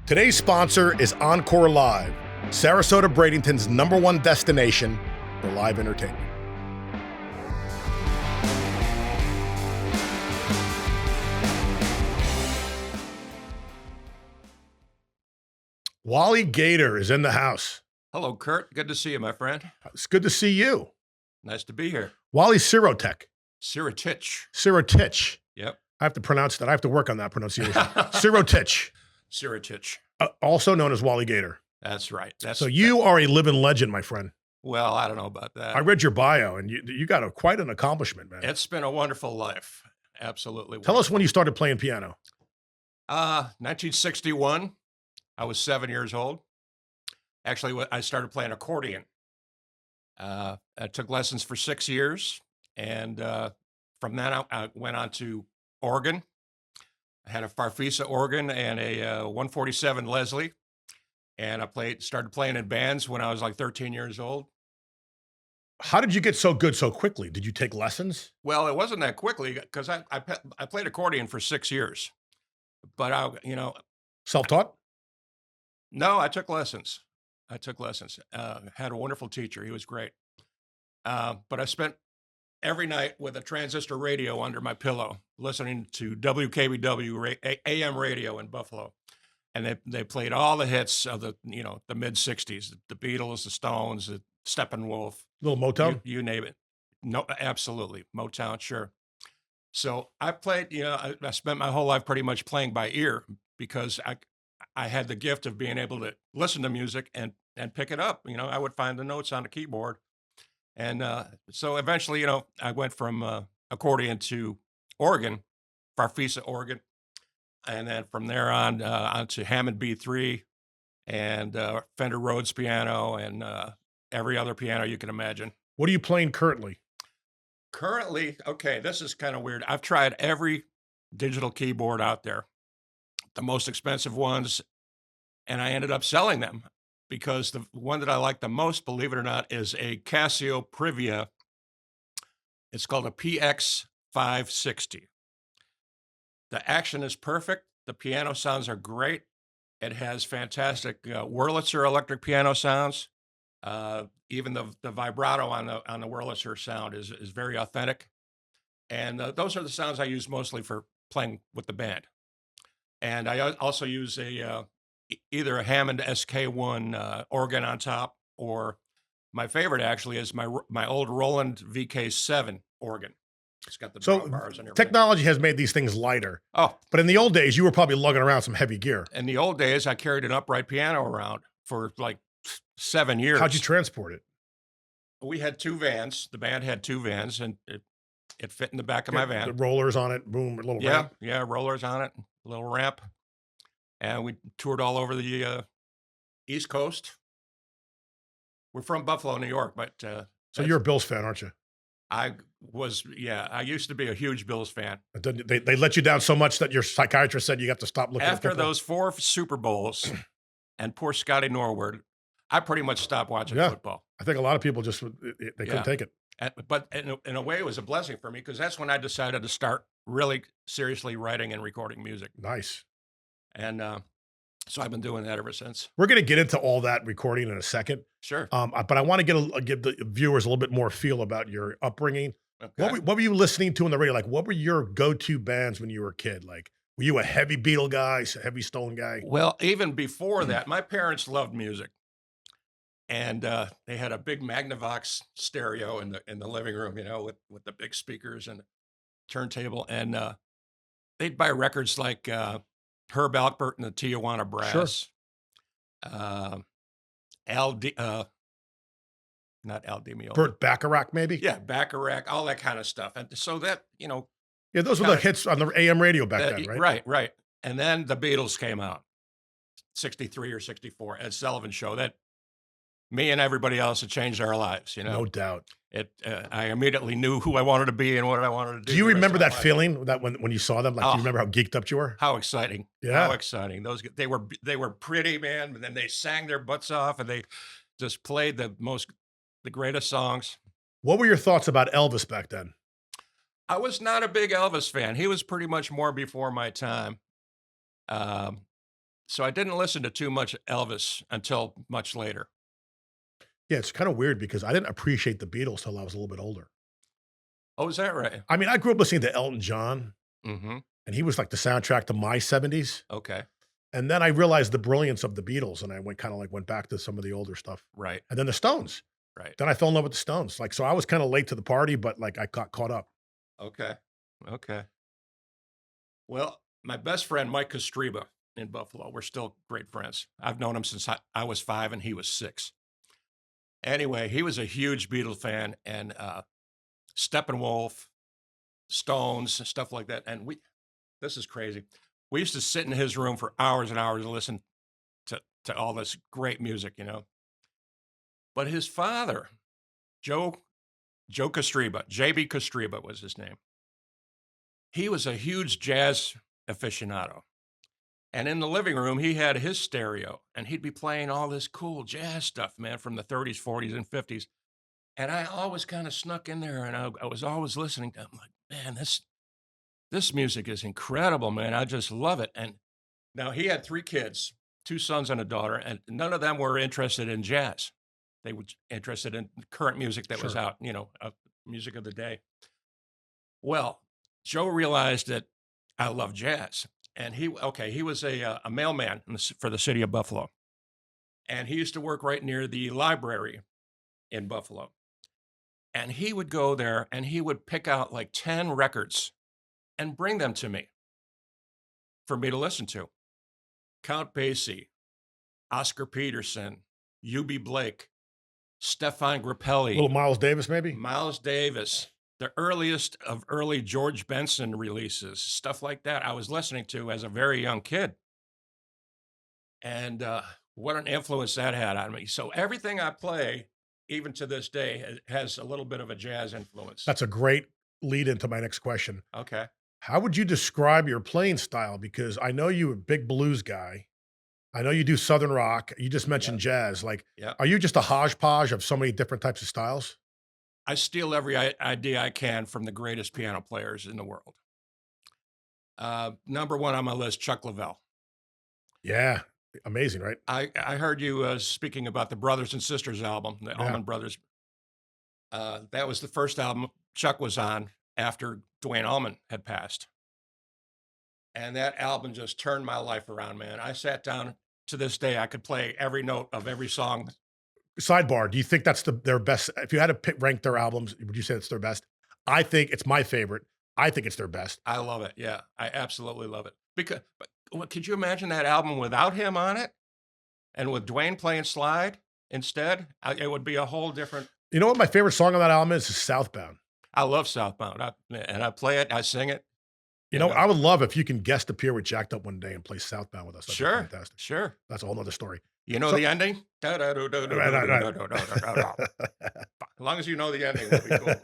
Today's sponsor is Encore Live, Sarasota Bradenton's #1 destination for live entertainment. Wally GATOR is in the house. Hello, Kurt. Good to see you, my friend. It's good to see you. Nice to be here. Wally Sirotich. Sirotich. Sirotich. Yep. I have to pronounce that. I have to work on that pronunciation. Sirotich. Sirotich. Also known as Wally GATOR. That's right. So you are a living legend, my friend. Well, I don't know about that. I read your bio, and you got quite an accomplishment, man. It's been a wonderful life. Absolutely. Tell us when you started playing piano. 1961. I was 7 years old. Actually, I started playing accordion. I took lessons for 6 years, and from that I went on to organ. I had a Farfisa organ and a 147 Leslie, and I started playing in bands when I was like 13 years old. How did you get so good so quickly? Did you take lessons? Well, it wasn't that quickly because I played accordion for 6 years, but Self-taught? No, I took lessons. Had a wonderful teacher. He was great. But I spent every night with a transistor radio under my pillow, listening to WKBW AM radio in Buffalo. And they played all the hits of the mid 60s, the Beatles, the Stones, the Steppenwolf. Little Motown? You name it. No, absolutely. Motown, sure. So I played, I spent my whole life pretty much playing by ear because I had the gift of being able to listen to music and pick it up. I would find the notes on the keyboard. And so eventually, I went from accordion to organ, Farfisa organ. And then from there on to Hammond B3 and Fender Rhodes piano and every other piano you can imagine. What are you playing currently? Currently, okay, this is kind of weird. I've tried every digital keyboard out there, the most expensive ones, and I ended up selling them because the one that I like the most, believe it or not, is a Casio Privia. It's called a PX 560. The action is perfect. The piano sounds are great. It has fantastic Wurlitzer electric piano sounds. Even the vibrato on the Wurlitzer sound is very authentic. And those are the sounds I use mostly for playing with the band. And I also use either a Hammond SK1 organ on top, or my favorite actually is my old Roland VK7 organ. It's got the bars and everything. Technology has made these things lighter. Oh, but in the old days, you were probably lugging around some heavy gear. In the old days, I carried an upright piano around for like 7 years. How'd you transport it? We had 2 vans. The band had 2 vans, and it fit in the back of my van. The rollers on it, boom, a little ramp. Yeah, rollers on it, a little ramp. And we toured all over the East Coast. We're from Buffalo, New York, but so you're a Bills fan, aren't you? I used to be a huge Bills fan. They let you down so much that your psychiatrist said you have to stop looking After at football. those 4 Super Bowls and poor Scotty Norwood, I pretty much stopped watching football. I think a lot of people just they couldn't take it. But in a way, it was a blessing for me because that's when I decided to start really seriously writing and recording music. Nice. And so I've been doing that ever since. We're going to get into all that recording in a second. Sure. But I want to give the viewers a little bit more feel about your upbringing. Okay. What were you listening to on the radio? Like, what were your go-to bands when you were a kid? Like, were you a heavy Beatle guy, a heavy Stone guy? Well, even before that, my parents loved music. And they had a big Magnavox stereo in the living room, with the big speakers and turntable. And they'd buy records like Herb Alpert and the Tijuana Brass. Sure. Not Al Di Meola. Burt Bacharach, maybe? Yeah, Bacharach, all that kind of stuff. And so that, yeah, those were the hits on the AM radio back then, right? Right. And then the Beatles came out, 63 or 64, Ed Sullivan Show. That me and everybody else had changed our lives, No doubt. I immediately knew who I wanted to be and what I wanted to do. Do you remember that feeling that when you saw them? Like, do you remember how geeked up you were? How exciting! Yeah, how exciting! They were pretty, man. And then they sang their butts off, and they just played the greatest songs. What were your thoughts about Elvis back then? I was not a big Elvis fan. He was pretty much more before my time. So I didn't listen to too much Elvis until much later. Yeah, it's kind of weird because I didn't appreciate the Beatles till I was a little bit older. Oh, is that right? I mean, I grew up listening to Elton John, Mm-hmm. and he was like the soundtrack to my 70s. Okay. And then I realized the brilliance of the Beatles, and I went kind of like went back to some of the older stuff. Right. And then the Stones. Right. Then I fell in love with the Stones. Like, so I was kind of late to the party, but like I got caught up. Okay. Okay. Well, my best friend, Mike Kostreba in Buffalo, we're still great friends. I've known him since I was 5 and he was 6. Anyway, he was a huge Beatles fan and Steppenwolf, Stones, stuff like that. And this is crazy. We used to sit in his room for hours and hours and listen to all this great music, you know. But his father, Joe Kostreba, JB Kostreba was his name. He was a huge jazz aficionado. And in the living room, he had his stereo and he'd be playing all this cool jazz stuff, man, from the 30s, 40s, and 50s. And I always kind of snuck in there and I was always listening to him like, man, this music is incredible, man. I just love it. And now he had 3 kids, 2 sons and a daughter, and none of them were interested in jazz. They were interested in current music that was Sure. out, music of the day. Well, Joe realized that I love jazz. And he was a mailman for the city of Buffalo. And he used to work right near the library in Buffalo. And he would go there and he would pick out like 10 records and bring them to me for me to listen to. Count Basie, Oscar Peterson, U.B. Blake, Stefan Grappelli, Little Miles Davis, maybe? Miles Davis, the earliest of early George Benson releases, stuff like that I was listening to as a very young kid. And what an influence that had on me. So everything I play, even to this day, has a little bit of a jazz influence. That's a great lead into my next question. Okay. How would you describe your playing style? Because I know you're a big blues guy. I know you do Southern rock. You just mentioned jazz. Like, Yeah. are you just a hodgepodge of so many different types of styles? I steal every idea I can from the greatest piano players in the world. Number 1 on my list, Chuck Leavell. Yeah. Amazing, right? I heard you speaking about the Brothers and Sisters album, the Yeah. Allman Brothers. That was the first album Chuck was on after Dwayne Allman had passed. And that album just turned my life around, man. I sat down, to this day, I could play every note of every song. Sidebar, do you think that's their best? If you had to rank their albums, would you say it's their best? I think it's my favorite. I think it's their best. I love it. Yeah, I absolutely love it. Could you imagine that album without him on it? And with Dwayne playing slide instead? It would be a whole different. You know what my favorite song on that album is? Southbound. I love Southbound. I play it, I sing it. You know, I would love if you can guest appear with Jacked Up one day and play Southbound with us. That'd be Sure, fantastic. sure. That's a whole nother story. You know the ending? As long as you know the ending, it'll be cool.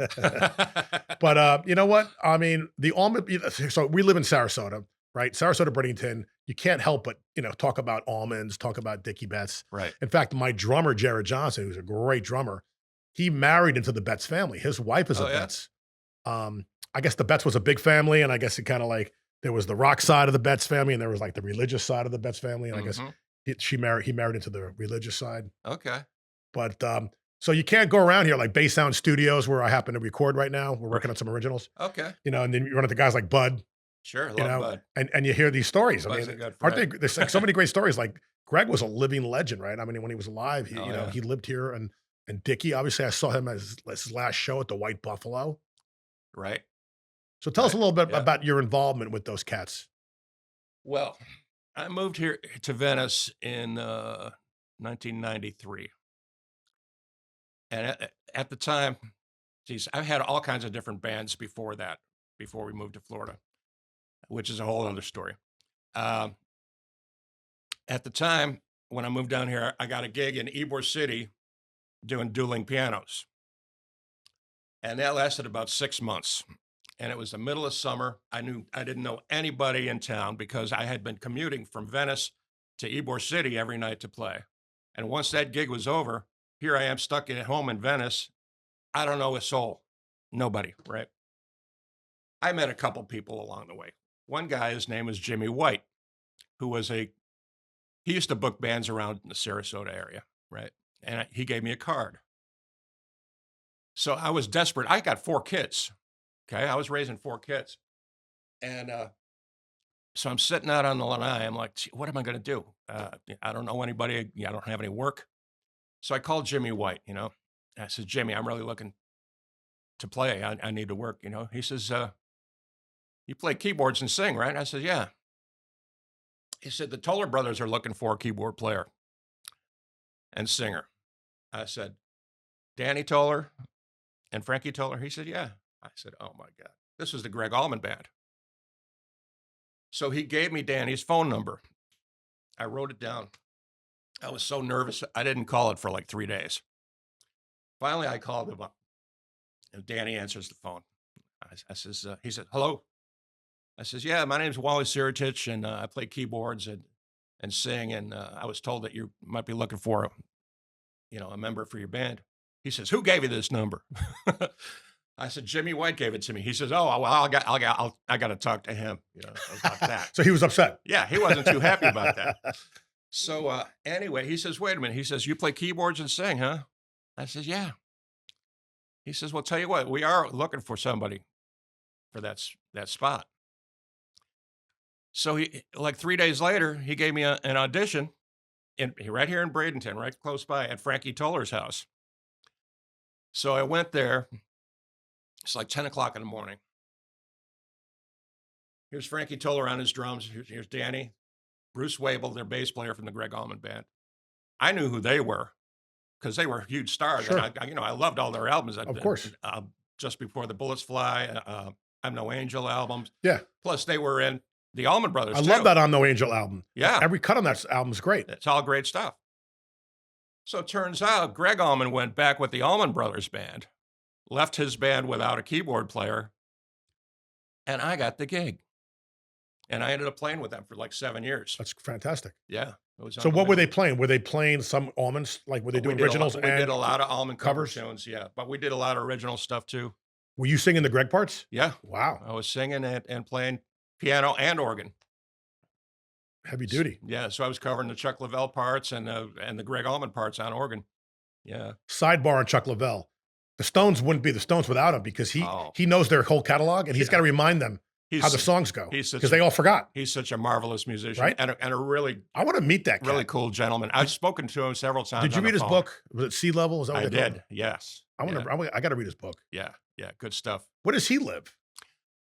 But you know what? I mean, the almond. So we live in Sarasota, right? Sarasota, Bradenton. You can't help but talk about almonds, talk about Dickie Betts. Right. In fact, my drummer Jared Johnson, who's a great drummer, he married into the Betts family. His wife is a Betts. I guess the Betts was a big family, and I guess it kind of like there was the rock side of the Betts family, and there was like the religious side of the Betts family, and I guess he married into the religious side. Okay. But so you can't go around here like Bass Sound Studios, where I happen to record right now. We're working on some originals. Okay. And then you run into guys like Bud. Sure, love Bud. And you hear these stories. Bud's I a mean, good aren't they? friend. There's like so many great stories. Like Greg was a living legend, right? I mean, when he was alive, he Oh, yeah. he lived here, and Dickie, obviously, I saw him as his last show at the White Buffalo. Right. So tell us a little bit Yeah. about your involvement with those cats. Well, I moved here to Venice in 1993. And at the time, geez, I've had all kinds of different bands before that, before we moved to Florida, which is a whole other story. At the time, when I moved down here, I got a gig in Ybor City doing dueling pianos. And that lasted about 6 months. And it was the middle of summer. I didn't know anybody in town because I had been commuting from Venice to Ybor City every night to play. And once that gig was over, here I am stuck at home in Venice. I don't know a soul. Nobody, right? I met a couple people along the way. One guy, his name was Jimmy White, who was a he used to book bands around the Sarasota area, right? And he gave me a card. So I was desperate. I got 4 kids. Okay, I was raising 4 kids, and so I'm sitting out on the lanai. I'm like, "Gee, what am I going to do? I don't know anybody. I don't have any work." So I called Jimmy White. I said, "Jimmy, I'm really looking to play. I need to work." He says, "You play keyboards and sing, right?" I said, "Yeah." He said, "The Toller brothers are looking for a keyboard player and singer." I said, "Danny Toller and Frankie Toller?" He said, "Yeah." I said, "Oh my God, this is the Greg Allman Band." So he gave me Danny's phone number. I wrote it down. I was so nervous. I didn't call it for like 3 days. Finally, I called him up, and Danny answers the phone. I says, he said, "Hello." I says, "Yeah, my name's Wally Sirotich, and I play keyboards and sing, and I was told that you might be looking for a member for your band." He says, "Who gave you this number?" I said, "Jimmy White gave it to me." He says, "Oh, well, I got to talk to him, about that." So he was upset. Yeah, he wasn't too happy about that. So anyway, he says, "Wait a minute." He says, "You play keyboards and sing, huh?" I says, "Yeah." He says, "Well, tell you what, we are looking for somebody for that spot." So he, like 3 days later, he gave me an audition right here in Bradenton, right close by at Frankie Toller's house. So I went there. It's like 10 o'clock in the morning. Here's Frankie Toller on his drums. Here's Danny, Bruce Wabel, their bass player from the Greg Allman Band. I knew who they were because they were huge stars. Sure. And I loved all their albums. Of course. Just Before the Bullets Fly, I'm No Angel albums. Yeah. Plus, they were in the Allman Brothers. I too. love that I'm No Angel album. Yeah. Every cut on that album is great. It's all great stuff. So it turns out Greg Allman went back with the Allman Brothers Band, left his band without a keyboard player, and I got the gig. And I ended up playing with them for like 7 years. That's fantastic. Yeah. It was So what were they playing? Were they playing some Allmans? Like, were they doing originals? We did a lot of Allman cover covers? tunes, yeah. But we did a lot of original stuff too. Were you singing the Greg parts? Yeah. Wow. I was singing and playing piano and organ. Heavy duty. Yeah. So I was covering the Chuck Leavell parts and the Greg Allman parts on organ. Yeah. Sidebar on Chuck Leavell. The Stones wouldn't be the Stones without him because he knows their whole catalog and he's got to remind them how the songs go because they all forgot. He's such a marvelous musician, right? And a really, I want to meet that really cool gentleman. I've spoken to him several times. Did you read his book? Was it Sea Level? Is that what I did? Yes. I got to read his book. Yeah, good stuff. Where does he live?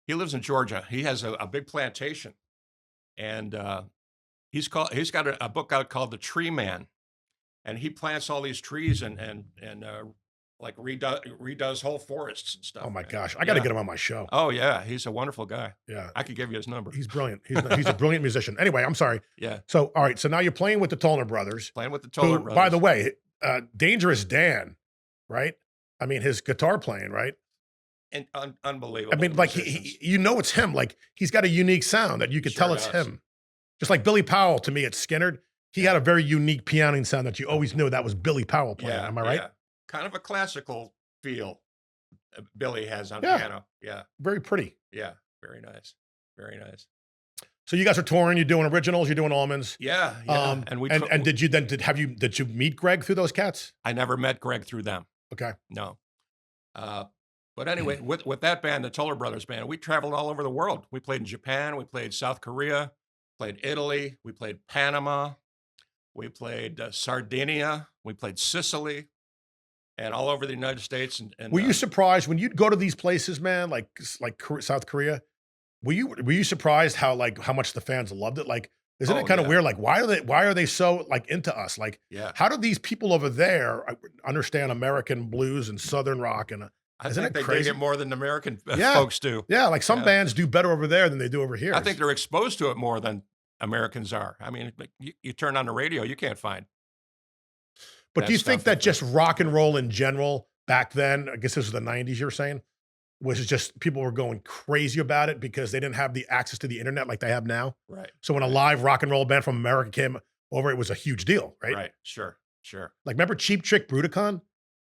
He lives in Georgia. He has a big plantation, and he's got a book out called The Tree Man, and he plants all these trees and like redoes whole forests and stuff. Oh my gosh, I got to get him on my show. Oh yeah, he's a wonderful guy. Yeah, I could give you his number. He's brilliant. He's a brilliant musician. Anyway, I'm sorry. Yeah. So all right, so now you're playing with the Toller brothers. Playing with the Toller brothers. By the way, Dangerous Dan, right? I mean, his guitar playing, right? And unbelievable. I mean, like it's him. Like he's got a unique sound that you could tell it's him. Just like Billy Powell to me at Skinnerd, he had a very unique pianoing sound that you always knew that was Billy Powell playing. Am I right? Yeah. Kind of a classical feel Billy has on piano. Yeah. Very pretty. Yeah. Very nice. Very nice. So you guys are touring, you're doing originals, you're doing Allmans. Yeah. And did you meet Greg through those cats? I never met Greg through them. Okay. No. But anyway, with that band, the Toller Brothers Band, we traveled all over the world. We played in Japan, we played South Korea, played Italy, we played Panama, we played Sardinia, we played Sicily, and all over the United States. And were you surprised when you'd go to these places, man, like South Korea? Were you surprised how much the fans loved it? Like, isn't it kind of weird? Like, why are they so like into us? Like, how do these people over there understand American blues and Southern rock? And I think they dig it more than American folks do. Yeah, like some bands do better over there than they do over here. I think they're exposed to it more than Americans are. I mean, you turn on the radio, you can't find. But do you think that just rock and roll in general back then, I guess this was the 90s you're saying, was just people were going crazy about it because they didn't have the access to the internet like they have now? Right. So when a live rock and roll band from America came over, it was a huge deal, right? Right. Sure. Like remember Cheap Trick Bruticon?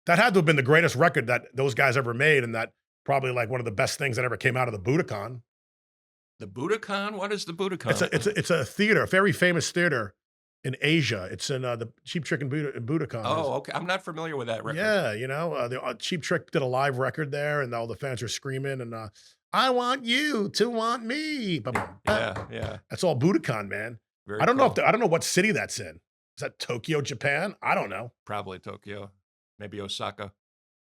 That had to have been the greatest record that those guys ever made, and that probably like one of the best things that ever came out of the Budokan. The Budokan? What is the Budokan? It's a theater, a very famous theater in Asia. It's in the Cheap Trick and Budokan. Oh, okay. I'm not familiar with that record. Yeah, you know, the Cheap Trick did a live record there, and all the fans are screaming, and I want you to want me. Yeah, yeah. That's all Budokan, man. Very I don't know cool. if I don't know what city that's in. Is that Tokyo, Japan? I don't know. Probably Tokyo, maybe Osaka.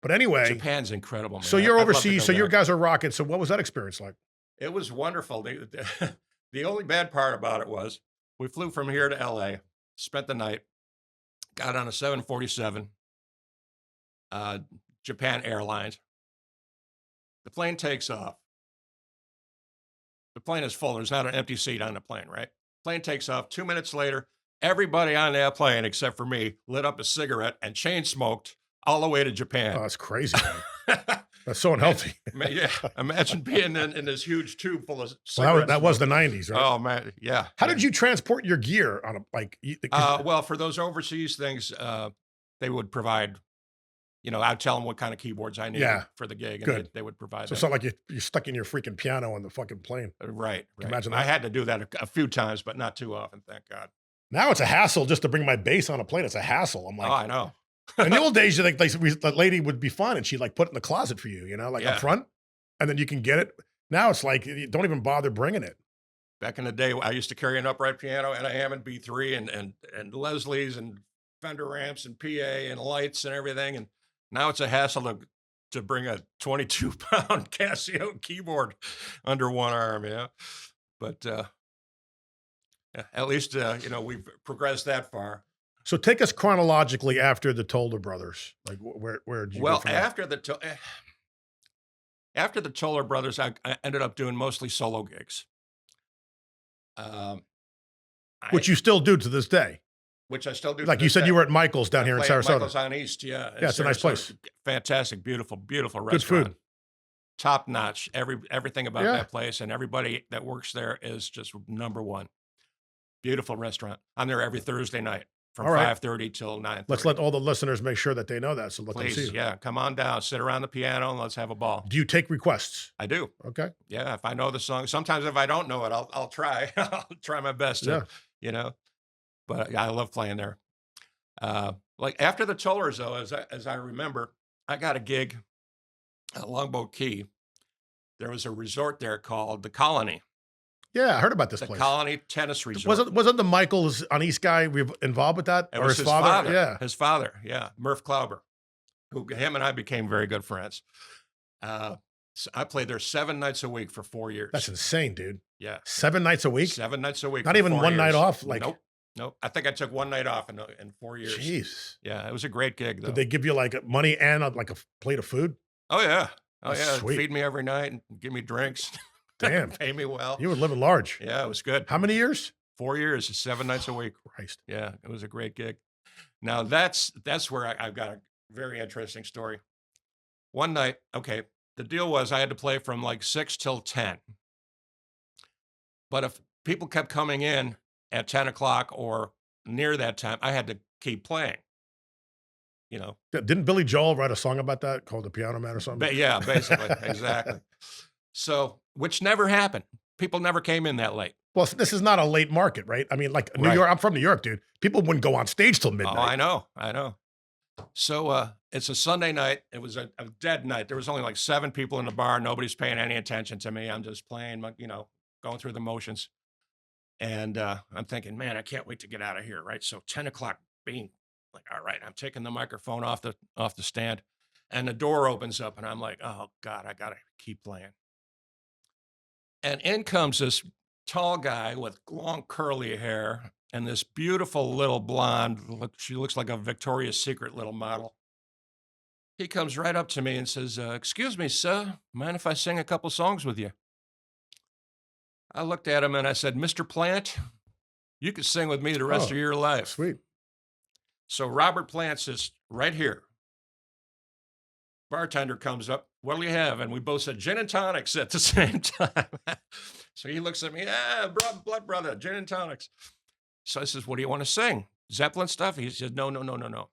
But anyway, Japan's incredible, man. so you're I'd love to overseas. go So your there. guys are rocking. So what was that experience like? It was wonderful. The only bad part about it was we flew from here to LA, spent the night, got on a 747, Japan Airlines. The plane takes off. The plane is full. There's not an empty seat on the plane, right? Plane takes off. 2 minutes later, everybody on that plane, except for me, lit up a cigarette and chain smoked all the way to Oh, Japan. that's crazy, man. That's so unhealthy. Yeah, imagine being in this huge tube full of Well, cigarettes. that was the 90s, right? Oh man, yeah. How yeah. did you transport your gear on a like? 'Cause Well, for those overseas things, they would provide. You know, I'd tell them what kind of keyboards I needed Yeah, for the gig, and good. they would provide so that. it's not like you're stuck in your freaking piano on the fucking plane. Right, right. imagine I that? had to do that a few times, but not too often, thank God. Now it's a hassle just to bring my bass on a plane. It's a hassle. I'm Oh, like, I know. in the old days, you think the lady would be fun and she'd like put it in the closet for you, you know, like Yeah. up front, and then you can get it. Now it's like you don't even bother bringing it. Back in the day, I used to carry an upright piano and a Hammond B3 and Leslie's and Fender amps and PA and lights and everything. And now it's a hassle to bring a 22-pound Casio keyboard under one arm, yeah. But yeah, at least you know, we've progressed that far. So take us chronologically after the Toller Brothers. Like where did you go Well, from there? after the Toller Brothers, I ended up doing mostly solo gigs. Which you still do to this day. Which I still do. Like to you this said, day. you were at Michael's down I here in play at Sarasota. Michael's on East, yeah. in Yeah, it's a nice Sarasota. place. Fantastic, beautiful, beautiful Good restaurant. food. Top notch. Everything about Yeah. that place and everybody that works there is just number one. Beautiful restaurant. I'm there every Thursday night from All right. 5:30 till 9:30. Let's let all the listeners make sure that they know that. So let them see Please, you. yeah, come on down, sit around the piano, and let's have a ball. Do you take requests? I do. Okay. Yeah, if I know the song, sometimes if I don't know it, I'll try. I'll try my best to, Yeah. you know. But yeah, I love playing there. Like after the Tollers, though, as I remember, I got a gig at Longboat Key. There was a resort there called the Colony, Yeah, I heard about this the place. Colony Tennis Resort. Wasn't the Michaels on East Guy involved with that? It Or was his father? Yeah. His father, yeah, Murph Klauber, who him and I became very good friends. So I played there 7 nights a week for 4 years. That's insane, dude. Yeah, 7 nights a week? 7 nights a week. Not for even 4 one night years. off? Like, Nope, nope. I think I took 1 night off in 4 years. jeez. Yeah, it was a great gig, though. Did they give you like money and like a plate of food? Oh yeah, oh That's yeah. sweet. Feed me every night and give me drinks. Damn. Pay me well. You were living large. Yeah, it was good. How many years? 4 years, 7 nights a week. Christ. Yeah, it was a great gig. Now that's where I've got a very interesting story. One night, okay, the deal was I had to play from like 6 till 10. But if people kept coming in at 10 o'clock or near that time, I had to keep playing. You know, Didn't Billy Joel write a song about that called The Piano Man or something? yeah, basically, exactly. So, which never happened. People never came in that late. Well, this is not a late market, right? I mean, like New Right. York, I'm from New York, dude. People wouldn't go on stage till Oh, midnight. I know. So it's a Sunday night. It was a dead night. There was only like 7 people in the bar. Nobody's paying any attention to me. I'm just playing, you know, going through the motions. And I'm thinking, man, I can't wait to get out of here, right? So 10 o'clock being like, all right, I'm taking the microphone off the stand, and the door opens up, and I'm like, oh God, I gotta keep playing. And in comes this tall guy with long curly hair and this beautiful little blonde. She looks like a Victoria's Secret little model. He comes right up to me and says, excuse me, sir, mind if I sing a couple songs with you? I looked at him and I said, Mr. Plant, you could sing with me the rest Oh, of your life. Sweet. So Robert Plant is right here. Bartender comes up. What'll you have? And we both said gin and tonics at the same time. So he looks at me, blood brother, gin and tonics. So I says, what do you want to sing? Zeppelin stuff? He said, no. Do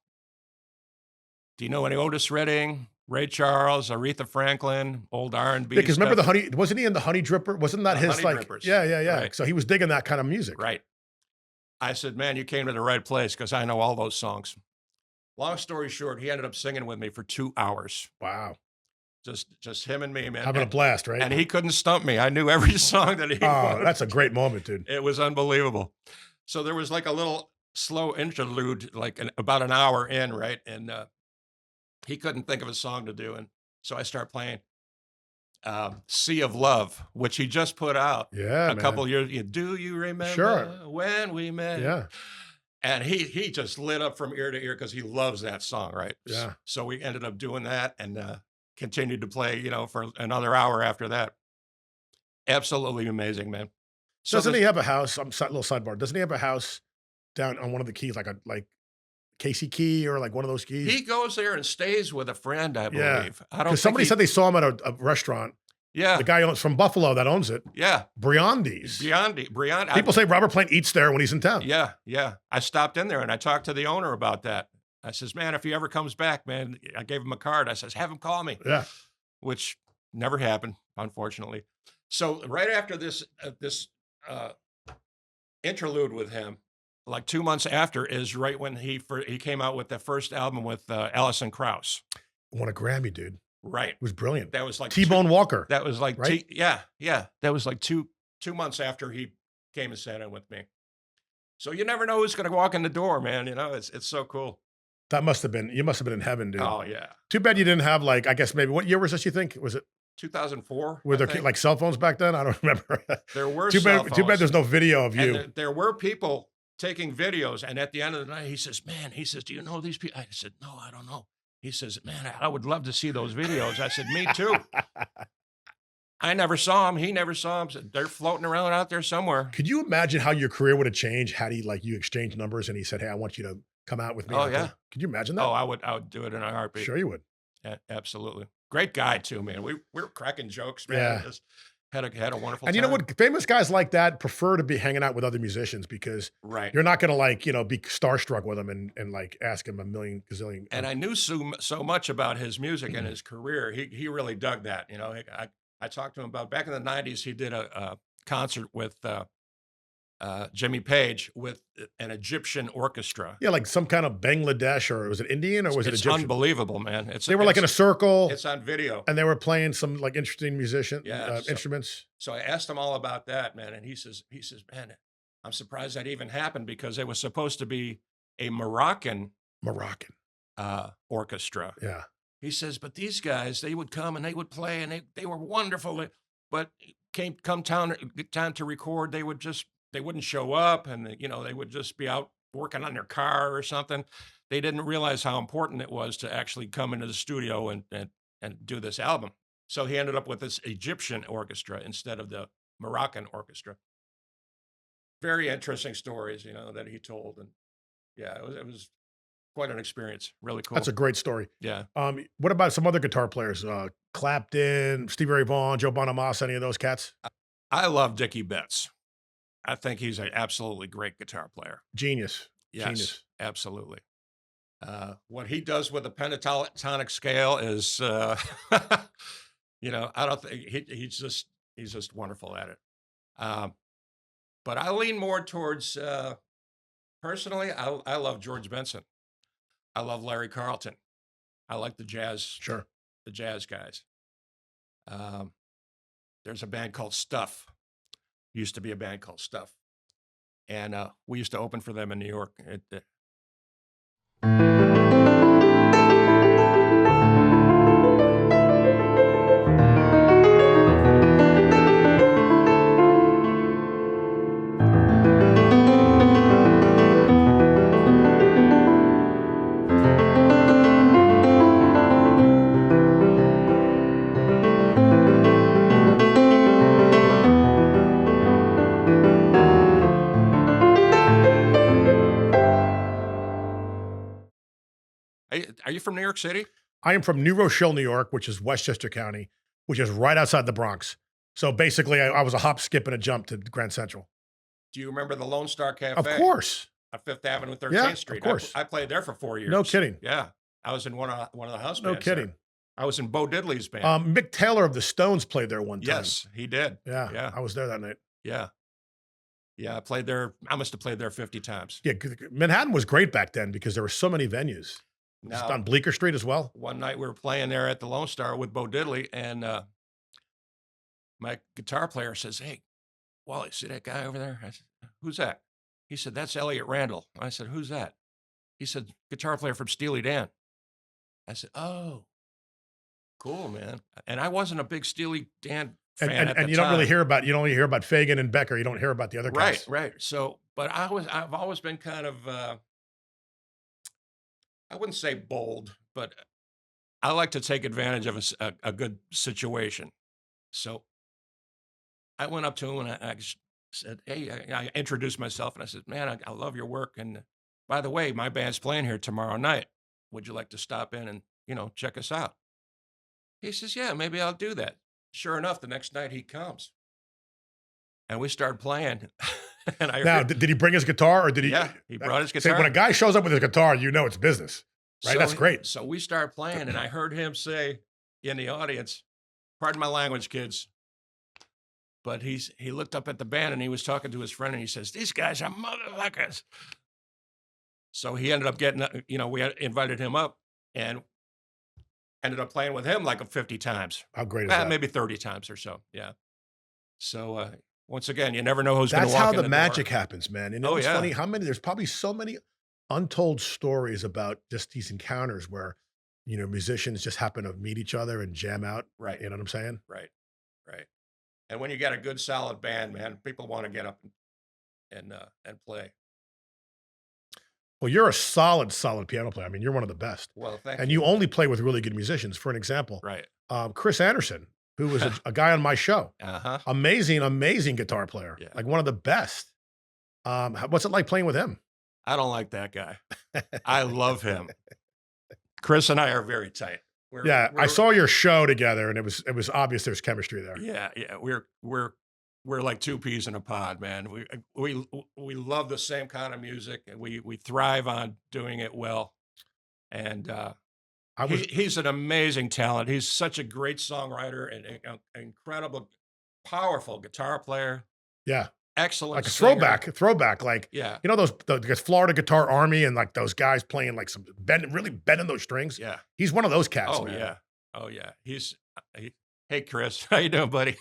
you know any Otis Redding, Ray Charles, Aretha Franklin, old R&B Because remember stuff? wasn't he in the Honey Dripper? Wasn't that The his Honey like, Drippers. yeah. Right. So he was digging that kind of music. Right. I said, man, you came to the right place because I know all those songs. Long story short, he ended up singing with me for 2 hours. Wow. Just him and me, man. Having a blast, right? And he couldn't stump me. I knew every song that he wanted. That's a great moment, dude. It was unbelievable. So there was like a little slow interlude, like about an hour in, right? And he couldn't think of a song to do. And so I start playing Sea of Love, which he just put out a couple years. Do you remember when we met? Yeah. And he just lit up from ear to ear because he loves that song, right? Yeah. So we ended up doing that and continued to play, for another hour after that. Absolutely amazing, man. So Doesn't he have a house? I'm little sidebar. Doesn't he have a house down on one of the keys, like Casey Key or like one of those keys? He goes there and stays with a friend, I believe. I don't. Because somebody said they saw him at a restaurant. Yeah. The guy from Buffalo that owns it. Yeah. Briandi's. Briandi. People say Robert Plant eats there when he's in town. Yeah. Yeah. I stopped in there and I talked to the owner about that. I says, man, if he ever comes back, man, I gave him a card. I says, have him call me. Yeah. Which never happened, unfortunately. So right after this interlude with him, like 2 months after, is right when he came out with the first album with Alison Krauss. Won a Grammy, dude. Right. It was brilliant. That was like T-Bone Walker. That was like, right? Yeah. That was like two months after he came and sat in with me. So you never know who's going to walk in the door, man. It's so cool. You must have been in heaven, dude. Oh yeah. Too bad you didn't have I guess maybe, what year was this, you think? Was it 2004? Were there like cell phones back then? I don't remember. There were too cell bad, Too bad there's no video of you. And there were people taking videos, and at the end of the night, he says, do you know these people? I said, no, I don't know. He says, man, I would love to see those videos. I said, me too. I never saw them. He never saw them. They're floating around out there somewhere. Could you imagine how your career would have changed had he you exchanged numbers and he said, hey, I want you to come out with me? Oh, yeah. Could you imagine that? Oh, I would do it in a heartbeat. Sure you would. Yeah, absolutely. Great guy too, man. We were cracking jokes, man. Yeah. Just had a wonderful and time. you know what? Famous guys like that prefer to be hanging out with other musicians because you're not going to be starstruck with them and ask him a million gazillion. And I knew so much about his music and his career. He really dug that. I talked to him about back in the 90s. He did a concert with Jimmy Page with an Egyptian orchestra. Yeah, like some kind of Bangladesh, or was it Indian, or was it Egyptian? It's unbelievable, man. They were in a circle. It's on video. And they were playing some interesting instruments. So I asked him all about that, man. And he says, man, I'm surprised that even happened because it was supposed to be a Moroccan orchestra. Yeah. He says, but these guys, they would come and they would play and they were wonderful. But come time to record, they wouldn't show up, and they would just be out working on their car or something. They didn't realize how important it was to actually come into the studio and do this album. So he ended up with this Egyptian orchestra instead of the Moroccan orchestra. Very interesting stories, that he told, and yeah, it was quite an experience. Really cool. That's a great story. Yeah. What about some other guitar players? Clapton, Stevie Ray Vaughan, Joe Bonamassa, any of those cats? I love Dickie Betts. I think he's an absolutely great guitar player. Genius. Yes, Genius. Absolutely. What he does with the pentatonic scale is, I don't think he's just wonderful at it. But I lean more towards, personally, I love George Benson. I love Larry Carlton. I like the jazz. Sure. The jazz guys. There's a band called Stuff. Used to be a band called Stuff. And we used to open for them in New York. Are you from New York City? I am from New Rochelle, New York, which is Westchester County, which is right outside the Bronx. So basically, I was a hop, skip, and a jump to Grand Central. Do you remember the Lone Star Cafe? Of course. On Fifth Avenue, 13th Street. Of course. I played there for 4 years. No kidding. Yeah. I was in one of the house bands. No kidding. There. I was in Bo Diddley's band. Mick Taylor of the Stones played there one time. Yes, he did. Yeah. I was there that night. Yeah. Yeah, I played there. I must have played there 50 times. Yeah, Manhattan was great back then because there were so many venues. Just Now, on Bleecker Street as well. one night we were playing there at the Lone Star with Bo Diddley, and my guitar player says, "Hey, Wally, see that guy over there?" I said, "Who's that?" He said, "That's Elliot Randall." I said, "Who's that?" He said, "Guitar player from Steely Dan." I said, "Oh, cool, man." And I wasn't a big Steely Dan fan at the And you don't really time. hear about, you only hear about Fagan and Becker. You don't hear about the other Right, guys. right. So, but I've always been kind of, I wouldn't say bold, but I like to take advantage of a good situation. So I went up to him and I just said, "Hey," I introduced myself and I said, "Man, I love your work. And by the way, my band's playing here tomorrow night. Would you like to stop in and, check us out?" He says, "Yeah, maybe I'll do that." Sure enough, the next night he comes and we started playing. And I Now, heard, did he bring his guitar or did he? yeah, he brought his Say, when a guitar. guy shows up with his guitar, you know it's business, right? That's great. So we started playing and I heard him say in the audience, pardon my language, kids, but he looked up at the band and he was talking to his friend and he says, "These guys are motherfuckers." So he ended up getting, we had invited him up and ended up playing with him like 50 times, How great is that? maybe 30 times or so. Yeah. So once again, you never know who's going to That's walk how in the the magic door. happens, man. And Oh it's yeah, funny how many, there's probably so many untold stories about just these encounters where, musicians just happen to meet each other and jam out. right, You know what I'm saying? right, right. And when you got a good solid band, man, people want to get up and play. Well, you're a solid, solid piano player. I mean, you're one of the best. Well, thank And you. you only play with really good musicians. For an example, Right. Chris Anderson, who was a guy on my show, Uh-huh. amazing, amazing guitar player, Yeah. like one of the best. What's it like playing with him? I don't like that guy. I love him. Chris and I are very tight. Yeah, I We're saw your show together, and it was obvious there's chemistry there. yeah. We're like two peas in a pod, man. We love the same kind of music, and we thrive on doing it well. And I was he's an amazing talent. He's such a great songwriter and an incredible, powerful guitar player. yeah, Excellent like a singer. throwback, like Yeah, the Florida Guitar Army and like those guys playing like some really bending those strings. yeah. He's one of those cats, Oh man. yeah. Oh yeah. Hey Chris, how you doing, buddy?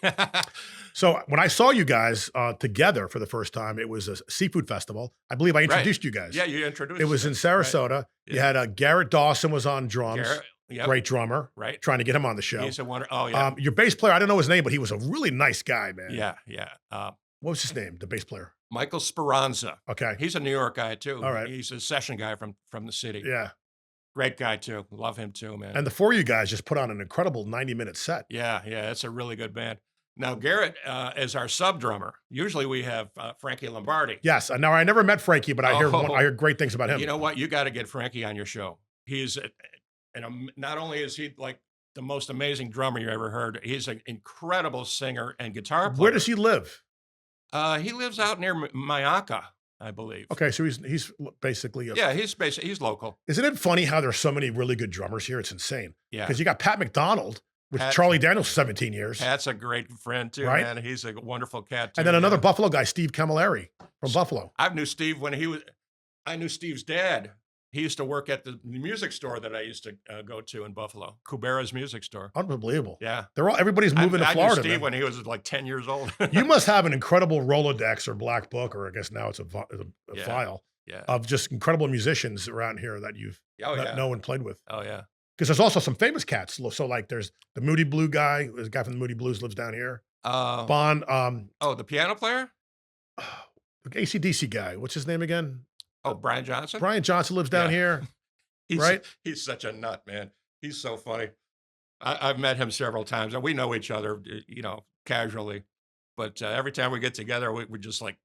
So when I saw you guys together for the first time, it was a seafood festival. I believe I Right. introduced you guys. Yeah, you introduced It was in us, right. Sarasota. You Yeah. had Garrett Dawson was on drums. Garrett, yep, Great drummer. right. Trying to get him on the show. He's a wonder. Oh yeah, Your bass player, I don't know his name, but he was a really nice guy, man. yeah. What was his name? The bass player. Michael Speranza. Okay. He's a New York guy too. All right. He's a session guy from the city. Yeah. Great guy too. Love him too, man. And the four of you guys just put on an incredible 90-minute set. Yeah. It's a really good band. Now Garrett is our sub drummer. Usually we have Frankie Lombardi. Yes. Now I never met Frankie, but I Oh. hear great things about him. You know what? You got to get Frankie on your show. Not only is he like the most amazing drummer you ever heard, he's an incredible singer and guitar player. Where does he live? He lives out near Mayaka, I believe. Okay, so he's basically Yeah, he's local. Isn't it funny how there's so many really good drummers here? It's insane. Yeah. Because you got Pat McDonald with Pat- Charlie Daniels for 17 years. Pat's a great friend too, Right? man. He's a wonderful cat too. And then another yeah. Buffalo guy, Steve Camilleri from Buffalo. I knew Steve when I knew Steve's dad. He used to work at the music store that I used to go to in Buffalo, Kubera's music store. Unbelievable. Yeah. Everybody's moving to I Florida. knew Steve man. when he was like 10 years old. You must have an incredible Rolodex or black book, or I guess now it's a Yeah. file Yeah. of just incredible musicians around here that Oh that yeah. know and played with. Oh yeah. Because there's also some famous cats. So like there's the Moody Blue guy. There's a guy from the Moody Blues lives down here. Bond, The piano player? the AC/DC guy. What's his name again? Oh, Brian Johnson? Brian Johnson lives down Yeah. here. He's, right? He's such a nut, man. He's so funny. I've met him several times, and we know each other, casually. But every time we get together, we just like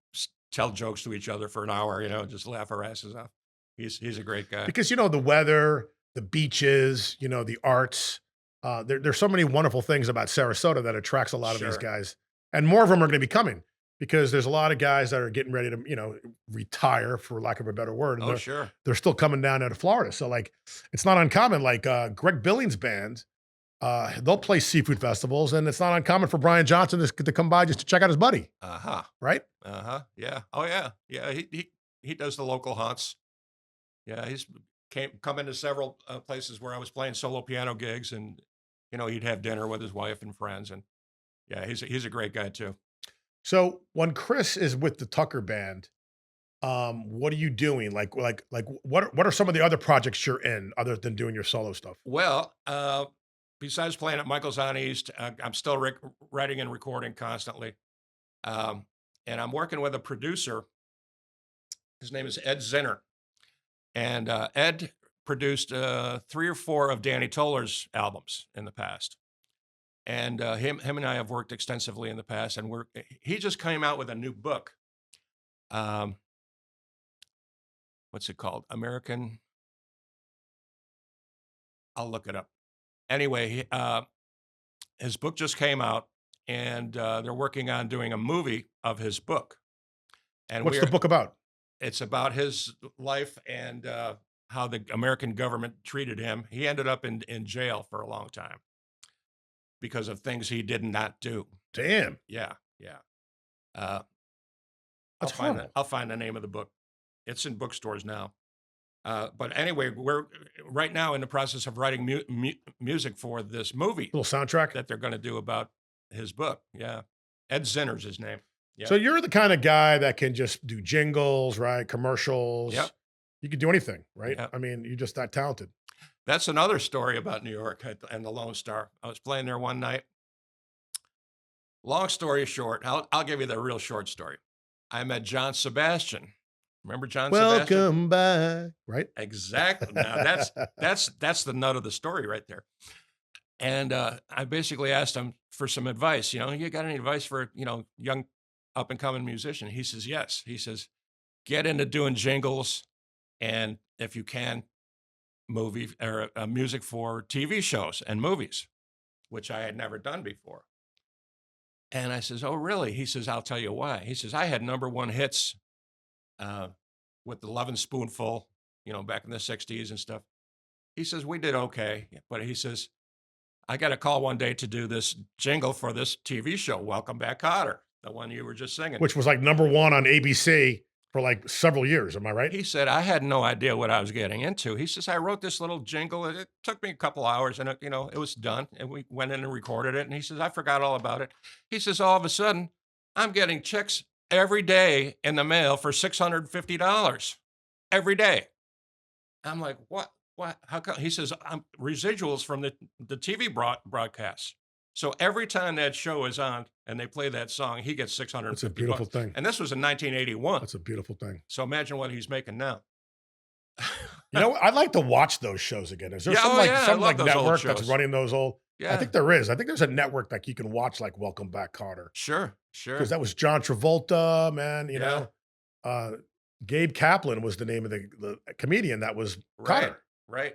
tell jokes to each other for an hour, just laugh our asses off. He's a great guy. Because the weather, the beaches, the arts. There's so many wonderful things about Sarasota that attracts a lot of these Sure. guys, and more of them are going to be coming because there's a lot of guys that are getting ready to retire, for lack of a better word. And Oh, sure. they're still coming down out of Florida. So like, it's not uncommon. Like Greg Billings' band, they'll play seafood festivals, and it's not uncommon for Brian Johnson to come by just to check out his buddy, Uh-huh. right? Uh-huh. Yeah. Oh yeah. Yeah. He does the local haunts. Yeah. He's come into several places where I was playing solo piano gigs, and he'd have dinner with his wife and friends, and yeah, he's a great guy too. So when Chris is with the Tucker Band, what are you doing? What are some of the other projects you're in other than doing your solo stuff? Well, besides playing at Michael's on East, I'm still writing and recording constantly. Um, and I'm working with a producer. His name is Ed Zinner. And Ed produced 3 or 4 of Danny Toller's albums in the past. And him and I have worked extensively in the past. And he just came out with a new book. Um, what's it called? I'll look it up. Anyway, his book just came out, and they're working on doing a movie of his book. And What's the book about? It's about his life and how the American government treated him. He ended up in jail for a long time because of things he did not do. Damn. Yeah, yeah. That's horrible. I'll find the name of the book. It's in bookstores now. But anyway, we're right now in the process of writing music for this movie Little soundtrack. that they're going to do about his book. Yeah. Ed Zinner's his name. Yeah. So you're the kind of guy that can just do jingles, right? Commercials. Yep. You can do anything, right? Yep. I mean, you're just that talented. That's another story about New York and the Lone Star. I was playing there one night. Long story short, I'll give you the real short story. I met John Sebastian. Remember John Sebastian? Welcome back, right? Exactly. Now that's the nut of the story right there. And I basically asked him for some advice. You got any advice for young up and coming musician? He says yes. He says get into doing jingles, and if you can, movie or music for TV shows and movies, which I had never done before. And I says, oh really? He says, I'll tell you why. He says I had #1 hits with the Lovin' Spoonful, back in the 60s and stuff. He says, we did okay. But he says, I got a call one day to do this jingle for this TV show, Welcome Back, Kotter, the one you were just singing. Which was like #1 on ABC for like several years. Am I right? He said, I had no idea what I was getting into. He says, I wrote this little jingle. It took me a couple hours, and it was done. And we went in and recorded it. And he says, I forgot all about it. He says, all of a sudden, I'm getting checks every day in the mail for $650 every day. I'm like, what? How come? He says, I'm residuals from the TV broadcasts. So every time that show is on and they play that song, he gets $650. That's a beautiful thing. And this was in 1981. That's a beautiful thing. So imagine what he's making now. I'd like to watch those shows again. Is there Yeah, some I love those old network that's shows. running those old? Yeah. I think there is. I think there's a network that you can watch like Welcome Back, Kotter. Sure. Because that was John Travolta, man. Yeah. Gabe Kaplan was the name of the comedian that was Kotter. Right.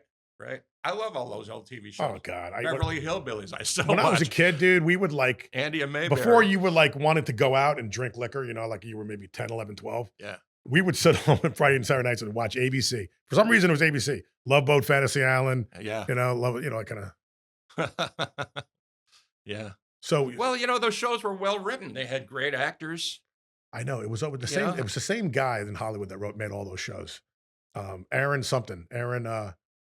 I love all those old TV shows. Oh God, Beverly Hillbillies. I still when watch. I was a kid, dude, we would like Andy and Mayberry. before you were like wanted to go out and drink liquor, like you were maybe 10, 11, 12. Yeah. We would sit home on Friday and Saturday nights and watch ABC. For some reason, it was ABC. Love Boat, Fantasy Island. Yeah. Love it. Kind of. Yeah. So well, those shows were well written. They had great actors. I know it was over the same. Yeah. It was the same guy in Hollywood that made all those shows. Aaron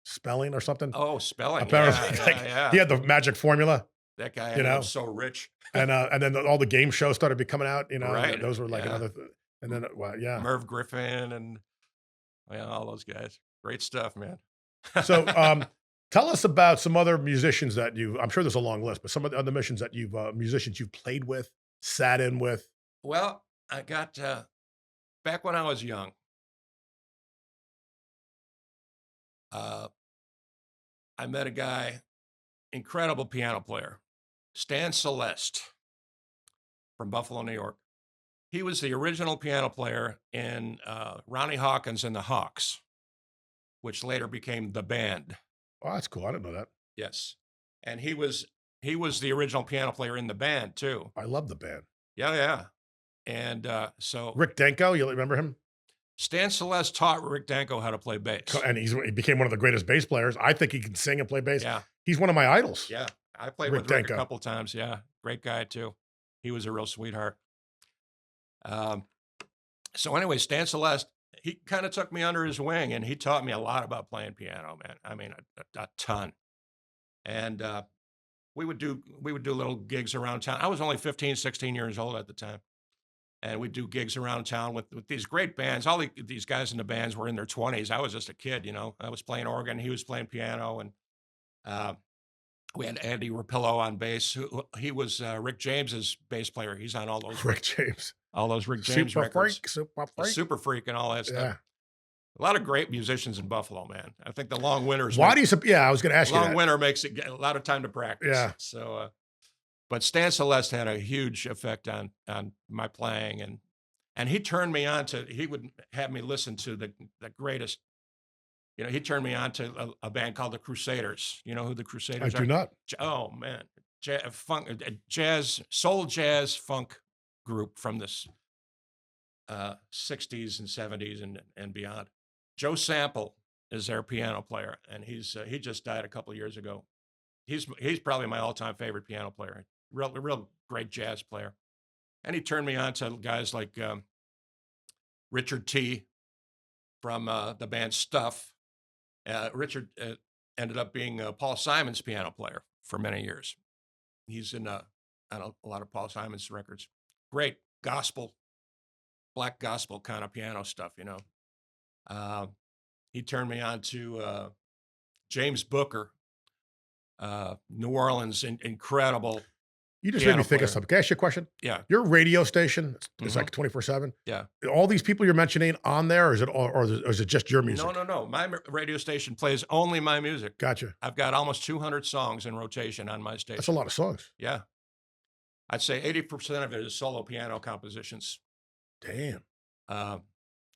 Spelling or something. Oh, Spelling. Apparently, Yeah. he had the magic formula. That guy ended up so rich. and then all the game shows started coming out. Right. Those were like another. And then yeah, Merv Griffin and all those guys. Great stuff, man. So tell us about some other musicians that I'm sure there's a long list, but some of the other musicians you've played with, sat in with. Well, I got back when I was young. I met a guy, incredible piano player, Stan Celeste from Buffalo, New York. He was the original piano player in Ronnie Hawkins and the Hawks, which later became the band. Oh, that's cool. I didn't know that. Yes. And he was the original piano player in the band too. I love the band. Yeah. And so Rick Danko, you remember him? Stan Celeste taught Rick Danko how to play bass. And he became one of the greatest bass players. I think he can sing and play bass. Yeah. He's one of my idols. Yeah. I played Rick with Rick a Denka. couple times. Yeah, great guy too. He was a real sweetheart. Um, so anyway, Stan Celeste, he kind of took me under his wing, and he taught me a lot about playing piano, man. I mean, a ton. And we would do little gigs around town. I was only 15, 16 years old at the time. And we'd do gigs around town with these great bands. All these guys in the bands were in their 20s. I was just a kid, you know. I was playing organ, he was playing piano, and uh, we had Andy Rapillo on bass. He was Rick James's bass player. He's on Rick James. all those Rick James Super records, freak, super freak. Super Freak, and all that stuff. Yeah. A lot of great musicians in Buffalo, man. I think the long winters. Why do you? Yeah, I was going to ask you Long that. winter makes it a lot of time to practice. Yeah. So, but Stan Celeste had a huge effect on my playing, and he turned me on to. He would have me listen to the greatest. You know, he turned me on to a band called the Crusaders. You know who the Crusaders I are? do not. Oh man, soul jazz funk group from this 60s and 70s and beyond. Joe Sample is their piano player, and he just died a couple of years ago. He's probably my all-time favorite piano player. Real great jazz player. And he turned me on to guys like Richard T. from the band Stuff. Richard ended up being Paul Simon's piano player for many years. He's on a lot of Paul Simon's records. Great gospel, black gospel kind of piano stuff, you know. He turned me on to James Booker, New Orleans, incredible. You just made piano me think player. of something. Can I ask you a question? Yeah. Your radio station is Mhm. like 24/7. Yeah. All these people you're mentioning on there, or is it or is it just your music? No. My radio station plays only my music. Gotcha. I've got almost 200 songs in rotation on my station. That's a lot of songs. Yeah. I'd say 80% of it is solo piano compositions. Damn.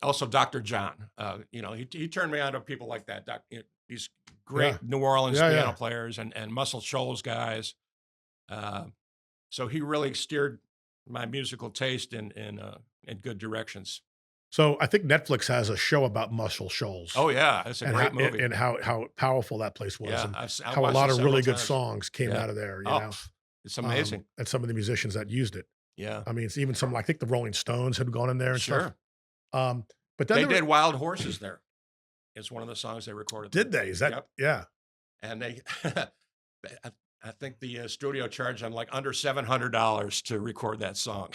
Also, Dr. John. You know, he turned me on to people like that. These great New Orleans piano players and Muscle Shoals guys. So he really steered my musical taste in good directions. So I think Netflix has a show about Muscle Shoals. Oh yeah, it's a great movie. And how powerful that place was, Yeah, and I've how a lot of really good times. songs came Yeah. out of there. You Oh, know, it's amazing. and some of the musicians that used it. Yeah, I mean, it's even some. I think the Rolling Stones had gone in there and stuff. sure. But then They there did Wild Horses there. It's one of the songs they recorded. did they? Is that Yep. yeah? And they, I think the studio charged them like under $700 to record that song.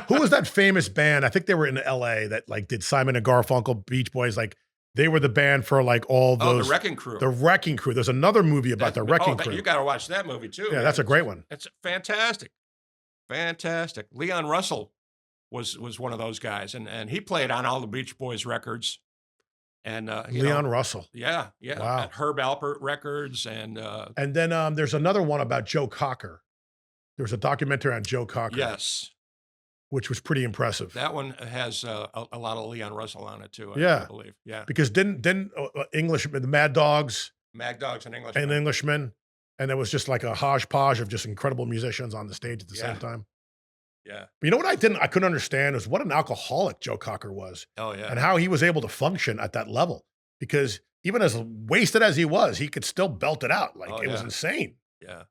Who was that famous band? I think they were in L.A. that like did Simon and Garfunkel, Beach Boys. Like they were the band for like all Oh, those. the Wrecking Crew. The Wrecking Crew. There's another movie about the Wrecking Crew. You got to watch that movie too. Yeah, man. that's a great one. It's fantastic, fantastic. Leon Russell was one of those guys, and he played on all the Beach Boys records. And Leon Russell. yeah, Wow. at Herb Alpert Records, and And then there's another one about Joe Cocker. There was a documentary on Joe Cocker, yes, which was pretty impressive. that one has a lot of Leon Russell on it too. Yeah. I believe. Yeah, Because didn't Englishmen, the Mad Dogs Mad Dogs and English. and Englishmen, and it was just like a hodgepodge of just incredible musicians on the stage at the Yeah. same time. Yeah. But you know what I couldn't understand was what an alcoholic Joe Cocker was. Oh yeah. And how he was able to function at that level. Because even as wasted as he was, he could still belt it out. Like Oh, it was yeah. insane. Yeah.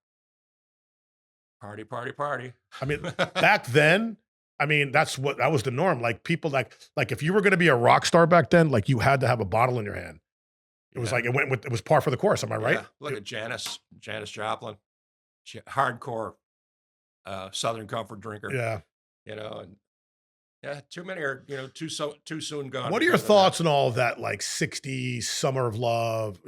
Party, party, party. I mean, back then, I mean, that was the norm. Like people like if you were going to be a rock star back then, like you had to have a bottle in your hand. It was Yeah. like it was par for the course. Am I right? Yeah. Look at Janis Joplin, hardcore Southern Comfort drinker. Yeah. You know, and yeah, too many are too soon gone. What are your because of that. thoughts on all of that? Like 60s, Summer of Love,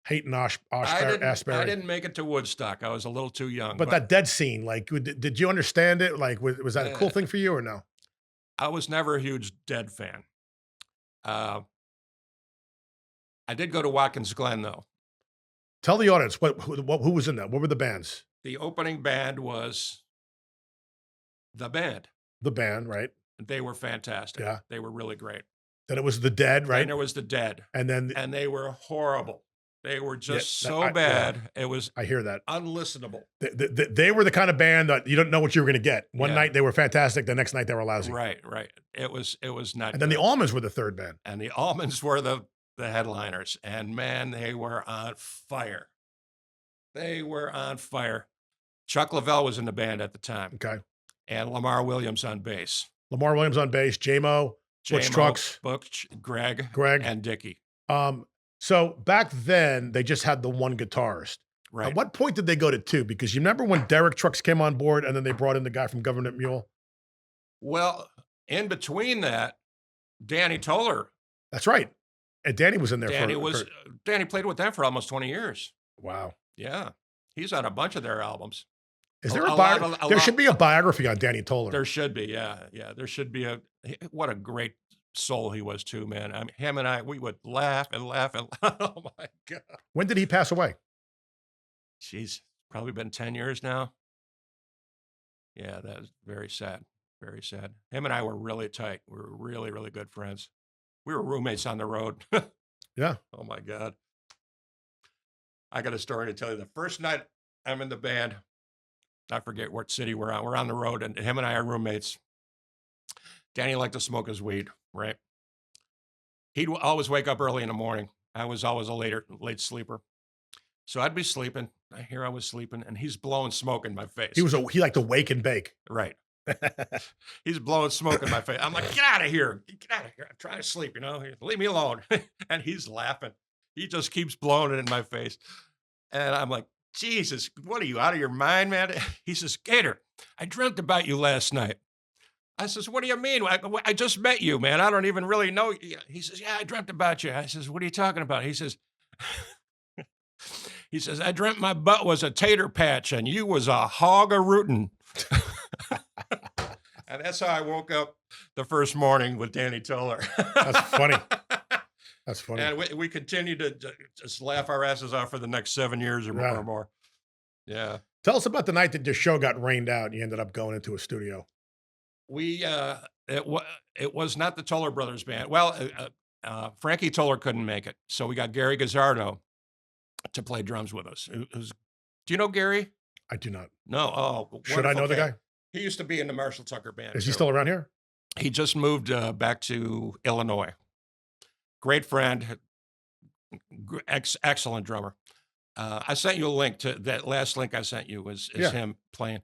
Hayton I Ashbury. didn't make it to Woodstock. I was a little too young. But that dead scene, like, did you understand it? Like, was that a cool thing for you or no? I was never a huge Dead fan. I did go to Watkins Glen though. Tell the audience who was in that. What were the bands? The opening band was the band. The band, right? They were fantastic. Yeah. They were really great. Then it was the Dead, right? And there was the Dead. And then And they were horrible. They were just Yeah, so bad. It was I hear that. unlistenable. They were the kind of band that you don't know what you were going to get. One Yeah. night they were fantastic. The next night they were lousy. Right. It was not. And then the good. Almonds were the third band. And the Almonds were the headliners. And man, they were on fire. They were on fire. Chuck Leavell was in the band at the time, Okay. and Lamar Williams on bass. Lamar Williams on bass, J-Mo, Butch J-Mo, Trucks, Butch, Greg, Greg. and Dickie. So back then, they just had the one guitarist. Right. At what point did they go to two? Because you remember when Derek Trucks came on board and then they brought in the guy from Government Mule? Well, in between that, Danny Toller. That's right. And Danny was in there Danny played with them for almost 20 years. Wow. Yeah. He's on a bunch of their albums. Is there there should be a biography on Danny Toller. There should be, yeah. Yeah. There should be what a great soul he was too, man. I mean, him and I, we would laugh and laugh and laugh. Oh my God. When did he pass away? Jeez, probably been 10 years now. Yeah, that is very sad. Very sad. Him and I were really tight. We were really, really good friends. We were roommates on the road. Yeah. Oh my God. I got a story to tell you. The first night I'm in the band, I forget what city we're on. We're on the road, and him and I are roommates. Danny liked to smoke his weed, right? He'd always wake up early in the morning. I was always a late sleeper. So I'd be sleeping. I was sleeping, and he's blowing smoke in my face. He liked to wake and bake. Right. He's blowing smoke in my face. I'm like, get out of here. Get out of here. I'm trying to sleep, leave me alone. And he's laughing. He just keeps blowing it in my face. And I'm like, Jesus, what are you, out of your mind, man? He says, Gator, I dreamt about you last night. I says, what do you mean? I just met you, man. I don't even really know you. He says, yeah, I dreamt about you. I says, what are you talking about? He says, I dreamt my butt was a tater patch and you was a hog a rootin'. And that's how I woke up the first morning with Danny Toller. That's funny. That's funny. And we continued to just laugh our asses off for the next 7 years or more. Yeah. Tell us about the night that your show got rained out and you ended up going into a studio. It was not the Toller Brothers band. Well, Frankie Toller couldn't make it. So we got Gary Gazzardo to play drums with us. Do you know Gary? I do not. No. Oh, should I know the guy? He used to be in the Marshall Tucker band. Is he still around here? He just moved back to Illinois. Great friend, excellent drummer. I sent you a link to that last link I sent you is him playing.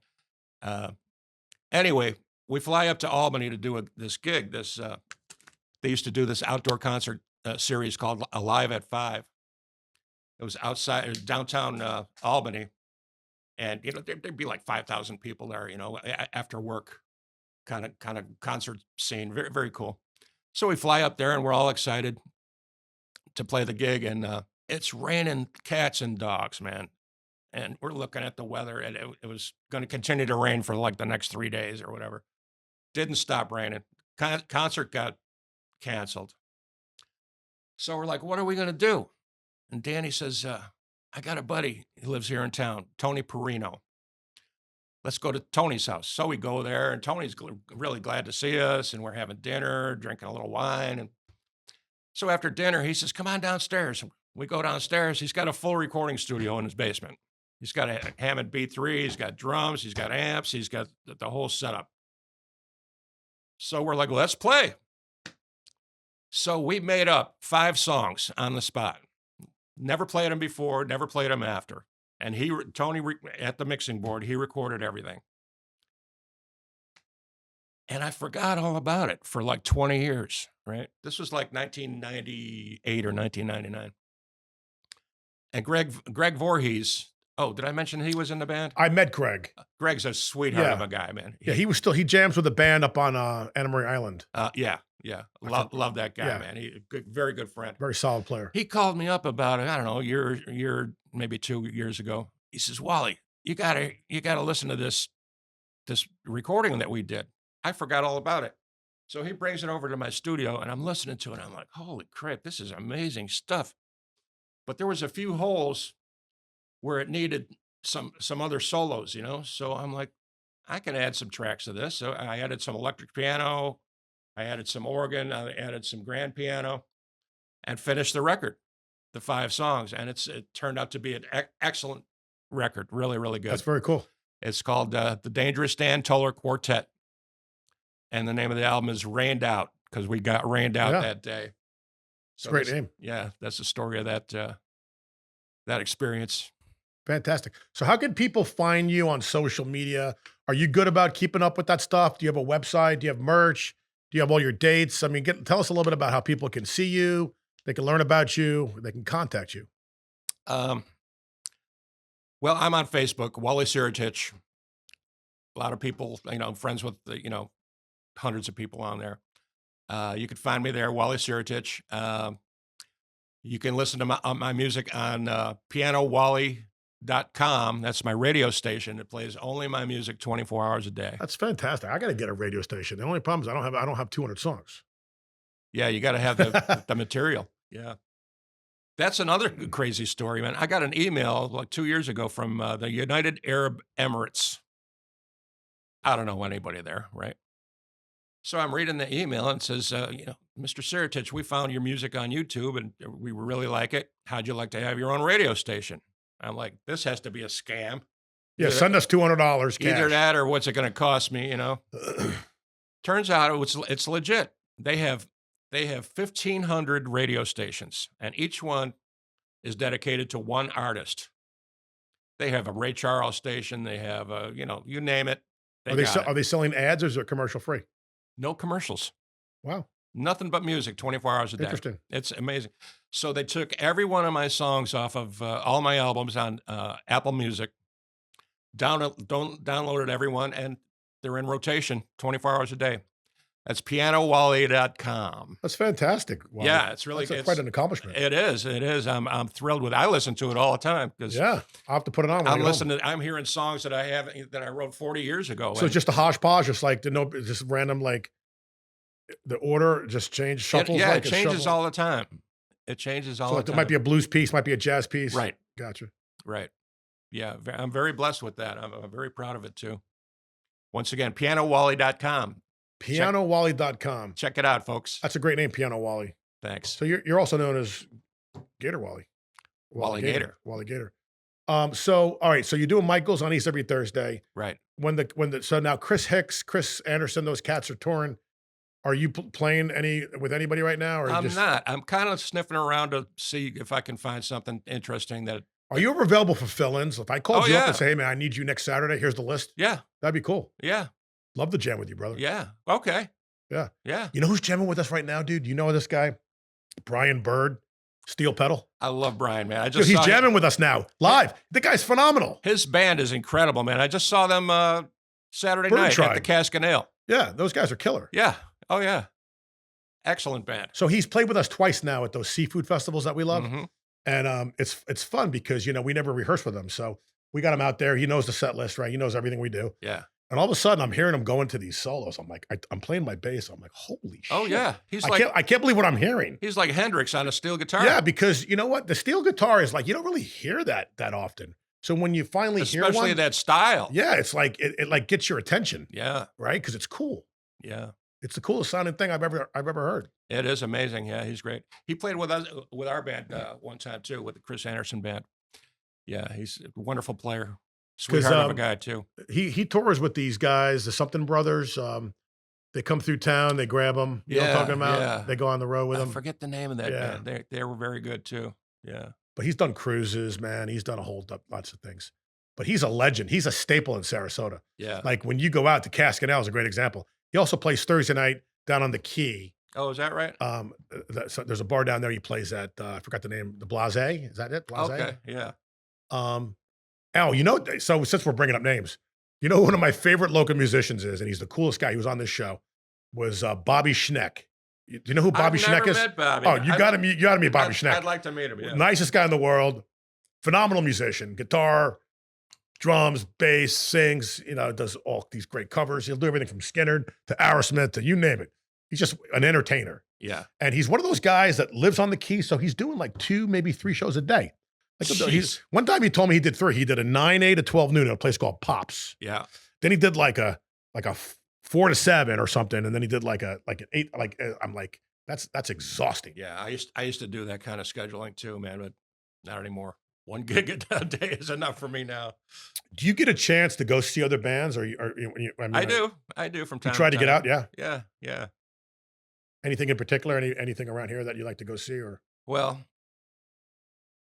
Anyway, we fly up to Albany to do this gig. They used to do this outdoor concert series called Alive at 5. It was downtown Albany. And, there'd be like 5,000 people there, after work, kind of concert scene. Very, very cool. So we fly up there and we're all excited to play the gig. And it's raining cats and dogs, man. And we're looking at the weather and it was going to continue to rain for like the next 3 days or whatever. Didn't stop raining. Concert got canceled. So we're like, what are we going to do? And Danny says, I got a buddy who lives here in town, Tony Perino. Let's go to Tony's house. So we go there, and Tony's really glad to see us, and we're having dinner, drinking a little wine. And so after dinner, he says, come on downstairs. We go downstairs. He's got a full recording studio in his basement. He's got a Hammond B3. He's got drums. He's got amps. He's got the whole setup. So we're like, let's play. So we made up 5 songs on the spot. Never played them before, never played them after. And Tony, at the mixing board, he recorded everything. And I forgot all about it for like 20 years, right? This was like 1998 or 1999. And Greg Voorhees, did I mention he was in the band? I met Greg. Greg's a sweetheart of a guy, man. He jams with the band up on Anna Marie Island. Yeah. Love that guy, man. Very good friend. Very solid player. He called me up about it, I don't know, year, maybe 2 years ago. He says, Wally, you gotta listen to this recording that we did. I forgot all about it. So he brings it over to my studio and I'm listening to it. I'm like, holy crap, this is amazing stuff. But there was a few holes where it needed some other solos, So I'm like, I can add some tracks to this. So I added some electric piano. I added some organ, I added some grand piano, and finished the record, the 5 songs. And it turned out to be an excellent record, really, really good. That's very cool. It's called The Dangerous Dan Toller Quartet. And the name of the album is Rained Out, because we got rained out that day. It's a great name. Yeah, that's the story of that experience. Fantastic. So how can people find you on social media? Are you good about keeping up with that stuff? Do you have a website? Do you have merch? Do you have all your dates? I mean, tell us a little bit about how people can see you, they can learn about you, they can contact you. Um, well, I'm on Facebook, Wally Sirotich. A lot of people, I'm friends with, hundreds of people on there. You can find me there, Wally Sirotich. You can listen to my music on pianowally.com. That's my radio station. It plays only my music 24 hours a day. That's fantastic. I got to get a radio station. The only problem is I don't have 200 songs. Yeah, you got to have the material. Yeah. That's another crazy story, man. I got an email like 2 years ago from the United Arab Emirates. I don't know anybody there, right? So I'm reading the email and it says, Mr. Sirotich, we found your music on YouTube and we really like it. How'd you like to have your own radio station? I'm like, this has to be a scam. Yeah, send us $200 cash. Either that or what's it going to cost me, Turns out it's legit. They have 1,500 radio stations and each one is dedicated to one artist. They have a Ray Charles station. They have you name it. Are they selling ads or is it commercial free? No commercials. Wow. Nothing but music 24 hours a day. Interesting. It's amazing. So they took every one of my songs off of all my albums on Apple Music, downloaded every one, and they're in rotation 24 hours a day. That's pianowally.com. That's fantastic. Wow. Yeah, it's quite an accomplishment. It is. It is. I'm thrilled with it. I listen to it all the time because I'll have to put it on. I'm hearing songs that I wrote 40 years ago. So it's just a hodgepodge, just like just random, like the order just change shuffles. It changes all the time. It changes all the time. There might be a blues piece, might be a jazz piece. Right. Gotcha. Right. Yeah, I'm very blessed with that. I'm very proud of it too. Once again, pianowally.com. Pianowally.com. Check it out, folks. That's a great name, Piano Wally. Thanks. So you're also known as Gator Wally. Wally Gator. Wally Gator. So all right, so you're doing Michael's on East every Thursday. Right. So now Chris Hicks, Chris Anderson, those cats are touring. Are you playing with anybody right now? Or I'm not. I'm kind of sniffing around to see if I can find something interesting that. Are you ever available for fill-ins? If I called you up yeah. and say, hey man, I need you next Saturday, here's the list. Yeah. That'd be cool. Yeah. Love to jam with you, brother. Yeah. Okay. Yeah. Yeah. You know who's jamming with us right now, dude? You know this guy? Brian Bird, Steel Pedal. I love Brian, man. He's jamming with us now, live. The guy's phenomenal. His band is incredible, man. I just saw them Saturday night at the Cask and Ale. Yeah, those guys are killer. Yeah. Oh, yeah. Excellent band. So he's played with us twice now at those seafood festivals that we love. Mm-hmm. And it's fun because, we never rehearse with him. So we got him out there. He knows the set list, right? He knows everything we do. Yeah. And all of a sudden, I'm hearing him go into these solos. I'm like, I'm playing my bass. I'm like, holy shit. Oh, yeah. I can't believe what I'm hearing. He's like Hendrix on a steel guitar. Yeah, because you know what? The steel guitar is like, you don't really hear that often. So when you finally hear one. Especially that style. Yeah, it's like, it like gets your attention. Yeah. Right? Because it's cool. Yeah. It's the coolest sounding thing I've ever heard. It is amazing. Yeah, he's great. He played with us, with our band one time too, with the Chris Anderson band. Yeah, he's a wonderful player. Sweetheart of a guy too. He tours with these guys, the Something Brothers. They come through town, they grab them. You know what I'm talking about? Yeah. They go on the road with them. I forget the name of that band. They were very good too. Yeah. But he's done cruises, man. He's done lots of things. But he's a legend. He's a staple in Sarasota. Yeah. Like when you go out to Cask and Ale is a great example. He also plays Thursday night down on the Key. Oh, is that right? So there's a bar down there he plays at. I forgot the name. The Blase. Is that it? Blase? Okay. Yeah. Al, so since we're bringing up names, one of my favorite local musicians is, and he's the coolest guy. He was on this show. Was Bobby Schneck. Do you know who Bobby Schneck is? I've never met Bobby. Oh, you got to meet Bobby Schneck. I'd like to meet him. Yeah. Nicest guy in the world. Phenomenal musician. Guitar, drums, bass, sings. Does all these great covers. He'll do everything from Skinner to Aerosmith to you name it. He's just an entertainer. Yeah. And he's one of those guys that lives on the Key, so he's doing like 2, maybe 3 shows a day. One time he told me he did 3. He did a 9 to 12 noon at a place called Pops. Yeah. Then he did like a 4 to 7 or something, and then he did like an 8. I'm like, that's exhausting. Yeah, I used to do that kind of scheduling too, man, but not anymore. 1 gig a day is enough for me now. Do you get a chance to go see other bands? I do from time to time. You try to get out, yeah. Yeah, yeah. Anything in particular? Anything around here that you like to go see, or? Well,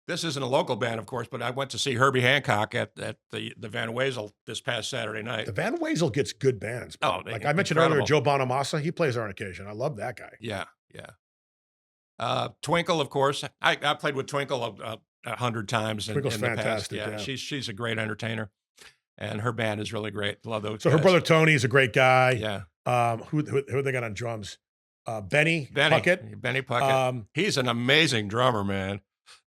this isn't a local band, of course, but I went to see Herbie Hancock at the Van Wezel this past Saturday night. The Van Wezel gets good bands. Oh, like I mentioned earlier, Joe Bonamassa, he plays there on occasion. I love that guy. Yeah, yeah. Twinkle, of course. I played with Twinkle 100 times in Twinkle's the past. fantastic. Yeah, Yeah. she's a great entertainer, and her band is really great. Love those. So guys. her brother Tony is a great guy. Yeah. Who they got on drums? Benny Puckett. Benny Puckett. He's an amazing drummer, man.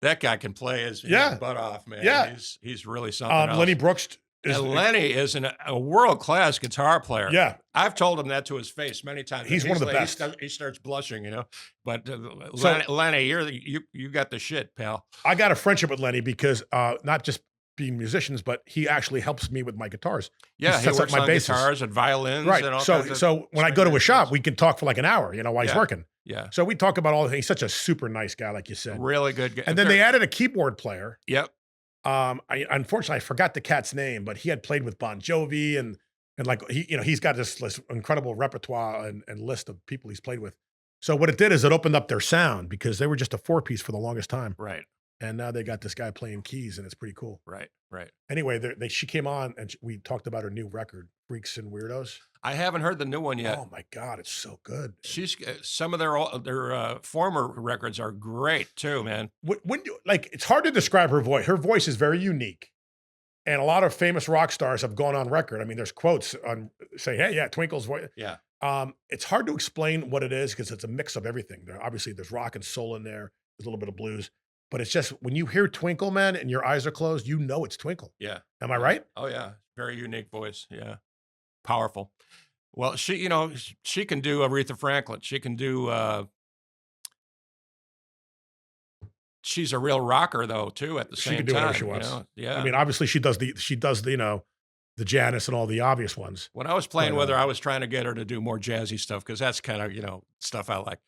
That guy can play his butt off, man. Yeah. He's really something else. Lenny Brooks. Lenny is a world-class guitar player. Yeah. I've told him that to his face many times. He's one of the best. He starts blushing, you know. But Lenny, you got the shit, pal. I got a friendship with Lenny because not just being musicians, but he actually helps me with my guitars. Yeah, he sets works up my on basses. guitars and violins. Right. And all So when I go to a shop, we can talk for like an hour, you know, while he's working. Yeah. So we talk about all the things. He's such a super nice guy, like you said. Really good guy. And then they added a keyboard player. Yep. Unfortunately, I forgot the cat's name, but he had played with Bon Jovi and like he's got this incredible repertoire and list of people he's played with. So what it did is it opened up their sound because they were just a 4-piece for the longest time. Right. And now they got this guy playing keys, and it's pretty cool. Right. Anyway, she came on, and we talked about her new record, Freaks and Weirdos. I haven't heard the new one yet. Oh my God, it's so good. She's some of their former records are great too, man. When it's hard to describe her voice. Her voice is very unique, and a lot of famous rock stars have gone on record. I mean, there's quotes on say, "Hey, yeah, Twinkle's voice." Yeah. It's hard to explain what it is because it's a mix of everything. Obviously, there's rock and soul in there. There's a little bit of blues. But it's just when you hear Twinkle, man, and your eyes are closed, you know it's Twinkle. Yeah. Am I right? Oh yeah. Very unique voice. Yeah. Powerful. Well, she can do Aretha Franklin. She can do she's a real rocker though, too, at the same time. She can do whatever she wants. Yeah. I mean, obviously she does the the Janis and all the obvious ones. When I was playing with her, I was trying to get her to do more jazzy stuff because that's kind of, stuff I like.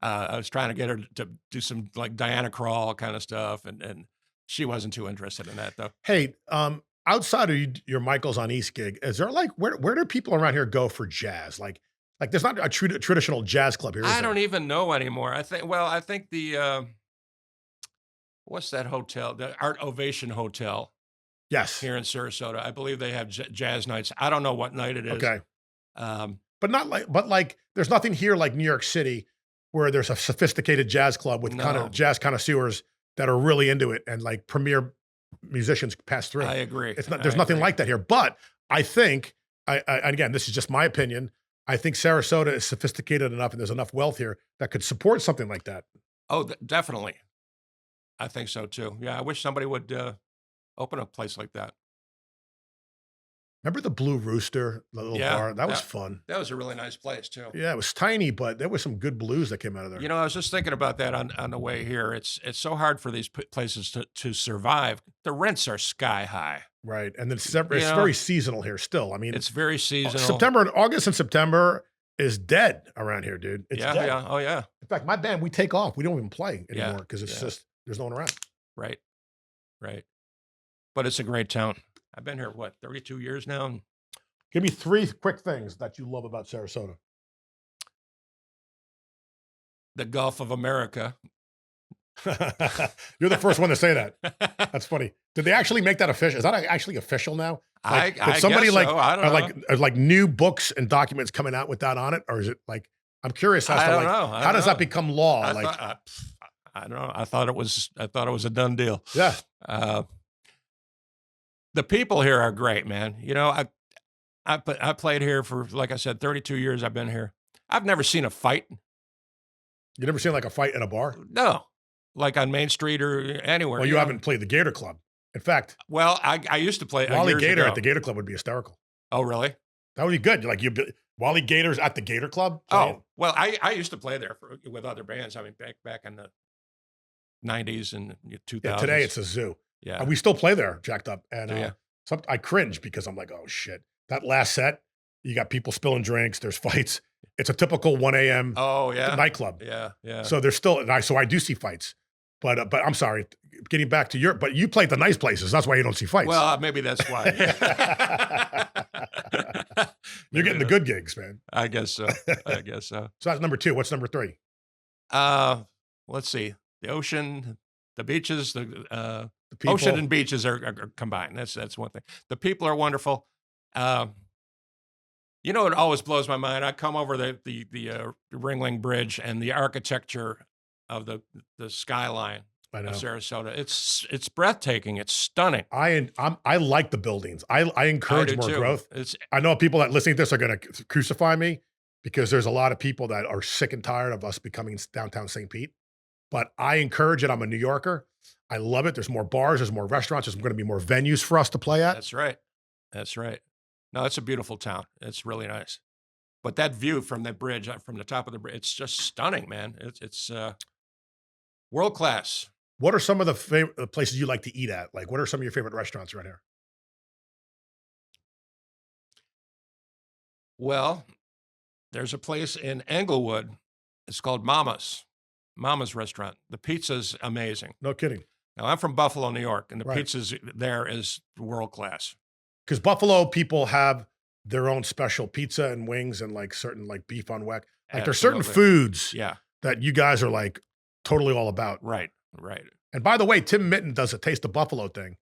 I was trying to get her to do some like Diana Krall kind of stuff, and she wasn't too interested in that though. Hey, outside of your Michaels on East gig, is there like where do people around here go for jazz? Like there's not a traditional jazz club here. I don't even know anymore. I think the what's that hotel? The Art Ovation Hotel. Yes, here in Sarasota, I believe they have jazz nights. I don't know what night it is. Okay, but like there's nothing here like New York City, where there's a sophisticated jazz club with kind of jazz connoisseurs that are really into it and like premier musicians pass through. I agree. There's nothing like that here. But I think, again, this is just my opinion. I think Sarasota is sophisticated enough and there's enough wealth here that could support something like that. Oh, definitely. I think so too. Yeah, I wish somebody would open a place like that. Remember the Blue Rooster, the little bar? That was fun. That was a really nice place too. Yeah, it was tiny, but there was some good blues that came out of there. I was just thinking about that on the way here. It's so hard for these places to survive. The rents are sky high. Right, and it's very seasonal here still. I mean, it's very seasonal. August and September is dead around here, dude. It's dead. Yeah, oh yeah. In fact, my band, we take off. We don't even play anymore because it's just there's no one around. Right. But it's a great town. I've been here, 32 years now? Give me 3 quick things that you love about Sarasota. The Gulf of America. You're the first one to say that. That's funny. Did they actually make that official? Is that actually official now? Like, I somebody guess so. I don't know. Are like new books and documents coming out with that on it? Or is it like, I'm curious as to how does that become law? I don't know. I thought it was a done deal. Yeah. The people here are great, man. I played here for, like I said, 32 years I've been here. I've never seen a fight. You never seen like a fight in a bar? No. Like on Main Street or anywhere. Well, you haven't played the Gator Club. In fact. Well, I used to play Wally GATOR at the Gator Club would be hysterical. Oh, really? That would be good. Wally GATOR's at the Gator Club? Playing. Oh, well, I used to play there with other bands. I mean, back in the 90s and 2000s. Yeah, today it's a zoo. Yeah. And we still play there, jacked up. And I cringe because I'm like, oh, shit. That last set, you got people spilling drinks. There's fights. It's a typical 1 a.m. Nightclub. Yeah. So there's still, so I do see fights. But I'm sorry, getting back to but you played the nice places. That's why you don't see fights. Well, maybe that's why. You're getting the good gigs, man. I guess so. So that's number 2. What's number 3? Let's see. The ocean, The beaches, The people. ocean and beaches are combined. That's one thing. The people are wonderful. You know, it always blows my mind. I come over the Ringling Bridge and the architecture of the skyline I know. of Sarasota. It's breathtaking. It's stunning. I like the buildings. I encourage do more too. growth. It's I know people that listening to this are going to crucify me because there's a lot of people that are sick and tired of us becoming downtown St. Pete. But I encourage it. I'm a New Yorker. I love it. There's more bars. There's more restaurants. There's going to be more venues for us to play at. That's right. That's right. No, it's a beautiful town. It's really nice. But that view from that bridge, from the top of the bridge, it's just stunning, man. It's world class. What are some of the favorite places you like to eat at? Like, what are some of your favorite restaurants right here? Well, there's a place in Englewood. It's called Mama's Restaurant. The pizza's amazing. No kidding. Now, I'm from Buffalo, New York, and the Right. pizza's there is world class. Because Buffalo people have their own special pizza and wings and like certain like beef on weck. Like there's certain Absolutely. foods Yeah, that you guys are like totally all about. right, right. And by the way, Tim Mitten does a Taste of Buffalo thing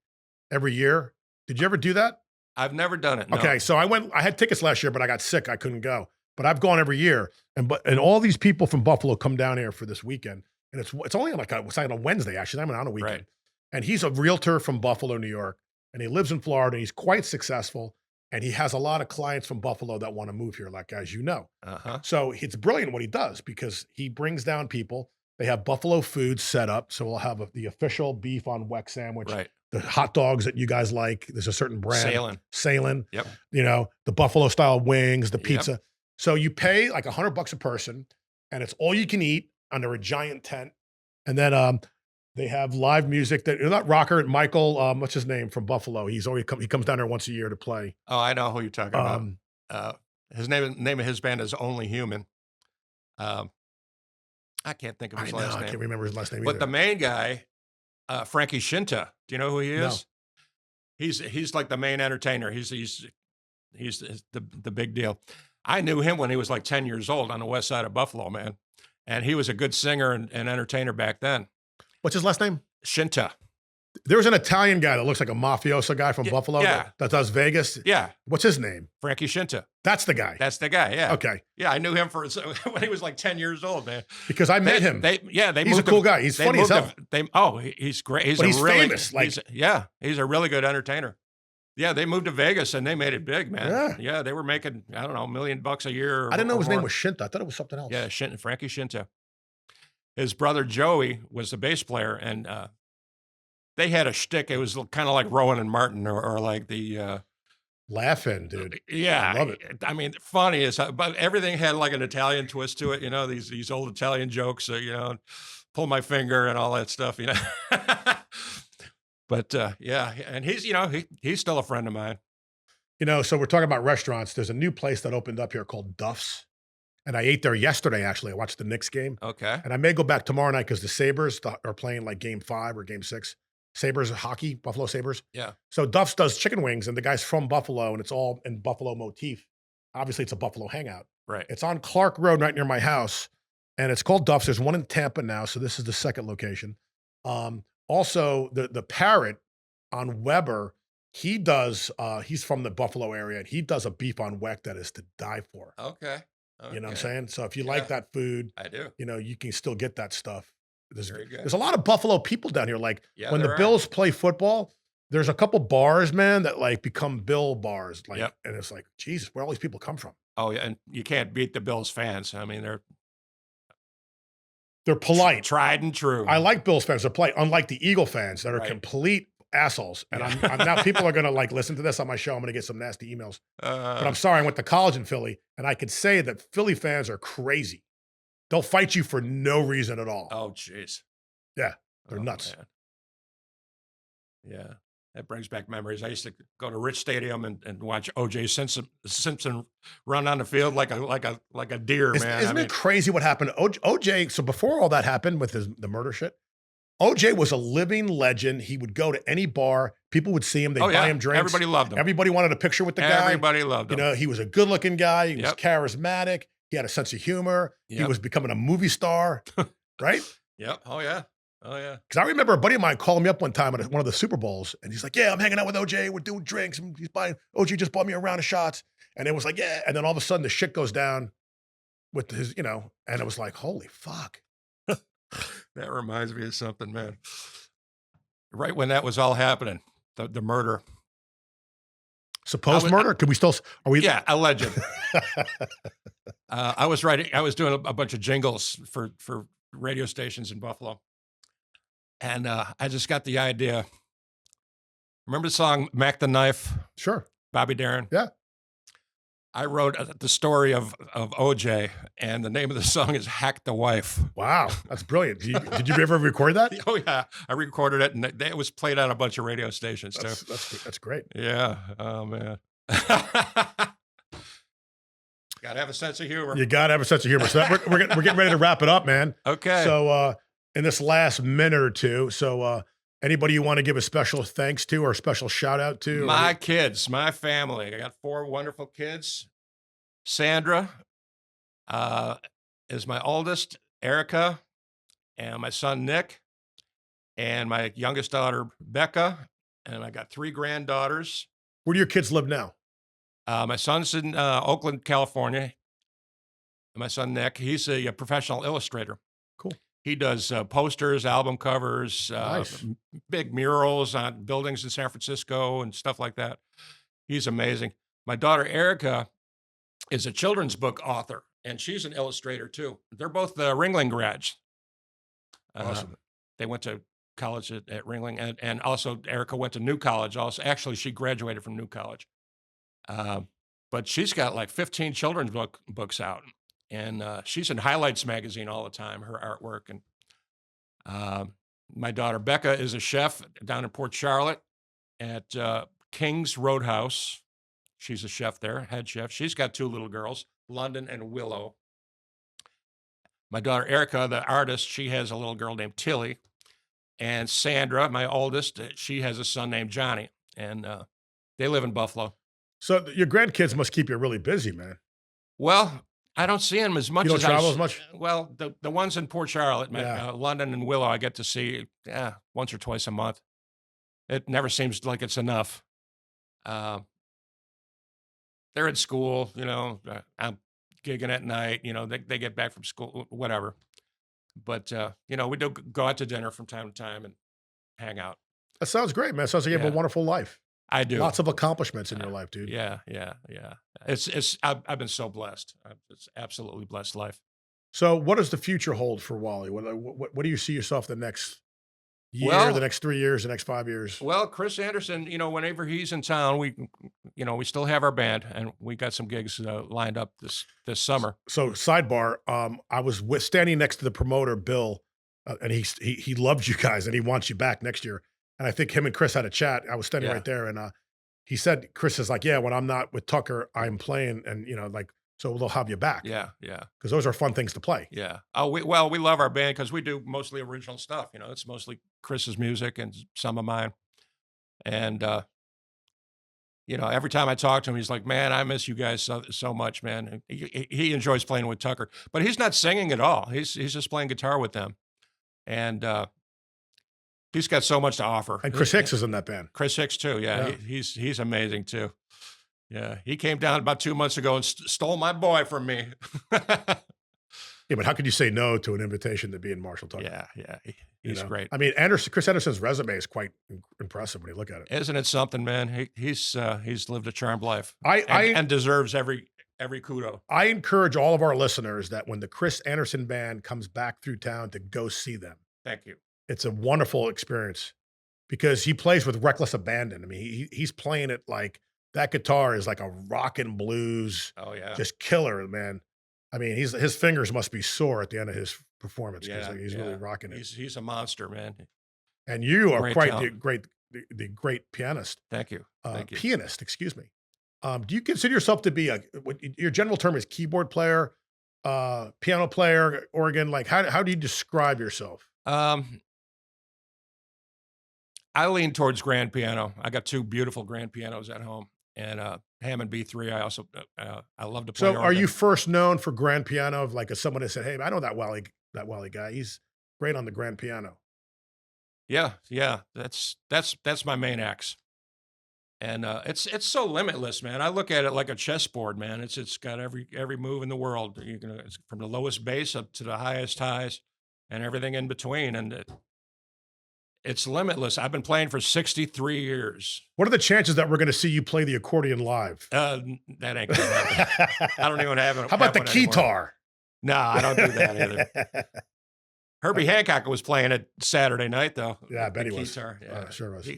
every year. Did you ever do that? I've never done it. No. Okay, so I had tickets last year, but I got sick. I couldn't go. But I've gone every year. And all these people from Buffalo come down here for this weekend. And it's only like it's on a Wednesday, actually. I'm on a weekend. Right. And he's a realtor from Buffalo, New York. And he lives in Florida. And he's quite successful. And he has a lot of clients from Buffalo that want to move here, like as you know. Uh-huh. So it's brilliant what he does because he brings down people. They have Buffalo food set up. So we'll have the official beef on weck sandwich, Right. the hot dogs that you guys like. There's a certain brand. Salem. Yep. You know, the Buffalo style wings, the Yep. pizza. So you pay like $100 a person and it's all you can eat under a giant tent. And then they have live music that not rocker Michael, what's his name from Buffalo? He comes down there once a year to play. Oh, I know who you're talking about. His name of his band is Only Human. I can't think of his last name. I can't remember his last name But either. the main guy, Frankie Shinta. Do you know who he is? No. He's like the main entertainer. He's the big deal. I knew him when he was like 10 years old on the west side of Buffalo, man. And he was a good singer and entertainer back then. What's his last name? Shinta. There was an Italian guy that looks like a mafioso guy from Buffalo yeah. that does Vegas. Yeah. What's his name? Frankie Shinta. That's the guy. That's the guy, yeah. Okay. Yeah, I knew him when he was like 10 years old, man. Because I met him. He's a cool guy. He's funny as hell. He's great. He's famous. He's a really good entertainer. Yeah, they moved to Vegas and they made it big, man. Yeah, they were making, I don't know, $1 million a year. I didn't know his name was Shinta. I thought it was something else. Yeah, Frankie Shinta. His brother Joey was the bass player, and they had a shtick. It was kind of like Rowan and Martin, or like the laughing, dude. Yeah, I love it. I mean, funny as but everything had like an Italian twist to it. You know, these old Italian jokes. You know, pull my finger and all that stuff. You know. But yeah, and he's still a friend of mine. You know, so we're talking about restaurants. There's a new place that opened up here called Duff's. And I ate there yesterday, actually. I watched the Knicks game. Okay. And I may go back tomorrow night because the Sabres are playing like game 5 or game 6. Sabres hockey, Buffalo Sabres. Yeah. So Duff's does chicken wings, and the guy's from Buffalo, and it's all in Buffalo motif. Obviously, it's a Buffalo hangout. Right. It's on Clark Road right near my house, and it's called Duff's. There's one in Tampa now, so this is the second location. Also, the Parrot on Weber, he does, he's from the Buffalo area, and he does a beef on weck that is to die for. Okay. You know what I'm saying? So if you like that food, I do. You know, you can still get that stuff. Very good. There's a lot of Buffalo people down here. Like when the there are. Bills play football, there's a couple bars, man, that like become Bill bars. Like, and it's like, Jesus, where all these people come from? Oh yeah, and you can't beat the Bills fans. I mean, they're polite, tried and true. I like Bills fans. They're polite, unlike the Eagle fans that are complete assholes. And I'm now people are gonna like listen to this on my show. I'm gonna get some nasty emails. But I'm sorry, I went to college in Philly, and I could say that Philly fans are crazy. They'll fight you for no reason at all. Oh, jeez. Yeah, they're nuts. Man. Yeah, that brings back memories. I used to go to Rich Stadium and watch O.J. Simpson run on the field like a deer, man. Isn't it crazy what happened? O.J. So before all that happened with the murder shit, O.J. was a living legend. He would go to any bar. People would see him. They'd buy him drinks. Everybody loved him. Everybody wanted a picture with the guy. Everybody loved him. You know, he was a good-looking guy. He was charismatic. He had a sense of humor. He was becoming a movie star, right? Yep. Oh, yeah. Oh, yeah. Because I remember a buddy of mine calling me up one time at one of the Super Bowls, and he's like, "Yeah, I'm hanging out with OJ. We're doing drinks. And he's buying OJ just bought me a round of shots." And it was like, "Yeah." And then all of a sudden, the shit goes down with his, and it was like, "Holy fuck!" That reminds me of something, man. Right when that was all happening, the murder. Supposed murder? Could we still? Are we? Yeah, alleged. I was doing a bunch of jingles for radio stations in Buffalo, and I just got the idea. Remember the song "Mac the Knife"? Sure. Bobby Darin. Yeah. I wrote the story of OJ, and the name of the song is "Hack the Wife." Wow, that's brilliant. Did you ever record that? Oh yeah, I recorded it, and it was played on a bunch of radio stations too. That's great. Yeah. Oh man. Gotta have a sense of humor. You gotta have a sense of humor. So we're getting ready to wrap it up, man. Okay. So in this last minute or two, anybody you want to give a special thanks to or a special shout out to? My kids, my family. I got 4 wonderful kids. Sandra is my oldest, Erica, and my son Nick, and my youngest daughter Becca, and I got 3 granddaughters. Where do your kids live now? My son's in Oakland, California. My son Nick, he's a professional illustrator. Cool. He does posters, album covers, Nice. big murals on buildings in San Francisco and stuff like that. He's amazing. My daughter Erica is a children's book author, and she's an illustrator too. They're both Ringling grads. Awesome. They went to college at Ringling, and also Erica went to New College. Also, actually, she graduated from New College. But she's got like 15 children's books out, and she's in Highlights magazine all the time. Her artwork, and my daughter Becca is a chef down in Port Charlotte at King's Roadhouse. She's a chef there, head chef. She's got 2 little girls, London and Willow. My daughter Erica, the artist, she has a little girl named Tilly. And Sandra, my oldest, she has a son named Johnny. And they live in Buffalo. So your grandkids must keep you really busy, man. Well, I don't see them as much. You don't as travel as much? Well, the ones in Port Charlotte, Yeah. London and Willow, I get to see once or twice a month. It never seems like it's enough. They're in school, I'm gigging at night, they get back from school, whatever. But, we do go out to dinner from time to time and hang out. That sounds great, man. Sounds like you have a Yeah. wonderful life. I do. Lots of accomplishments in your life, dude. Yeah. I've been so blessed. It's absolutely blessed life. So what does the future hold for Wally? What do you see yourself the next year, Well- the next 3 years, the next 5 years? Well, Chris Anderson, whenever he's in town, we still have our band, and we got some gigs lined up this summer. So sidebar, I was standing next to the promoter, Bill, and he loves you guys and he wants you back next year. And I think him and Chris had a chat. I was standing Yeah. right there, and he said, Chris is like, "Yeah, when I'm not with Tucker, I'm playing, and so they'll have you back." Yeah. Because those are fun things to play. Yeah. Oh, we love our band because we do mostly original stuff. It's mostly Chris's music and some of mine. And every time I talk to him, he's like, "Man, I miss you guys so much, man." And he enjoys playing with Tucker, but he's not singing at all. He's just playing guitar with them, and he's got so much to offer. And Chris Hicks is in that band. Chris Hicks too. Yeah. Yeah. He's amazing too. Yeah, he came down about 2 months ago and stole my boy from me. Yeah, but how could you say no to an invitation to be in Marshall Tucker? Yeah, he's great. I mean, Chris Anderson's resume is quite impressive when you look at it. Isn't it something, man? He's lived a charmed life I and deserves every kudo. I encourage all of our listeners that when the Chris Anderson band comes back through town to go see them. Thank you. It's a wonderful experience because he plays with reckless abandon. I mean, he's playing it like that guitar is like a rock and blues, Oh yeah. just killer, man. I mean, his fingers must be sore at the end of his performance because he's really rocking it. He's a monster, man. And you are Great quite talent. the great pianist. Thank you. Thank you. Pianist, excuse me. Do you consider yourself to be your general term is keyboard player, piano player, organ? Like how do you describe yourself? I lean towards grand piano. I got 2 beautiful grand pianos at home, and Hammond B3. I also I love to play. So are organ. you first known for grand piano? Like as someone that said, "Hey, I know that Wally guy. He's great on the grand piano." Yeah, yeah, that's my main axe. And it's so limitless, man. I look at it like a chessboard, man. It's got every move in the world. You can it's from the lowest bass up to the highest highs, and everything in between. And it's limitless. I've been playing for 63 years. What are the chances that we're going to see you play the accordion live? That ain't gonna happen. I don't even have it. How about the keytar? No, I don't do that either. Herbie Hancock was playing it Saturday night, though. Yeah, I bet he was. Guitar. Yeah, sure was.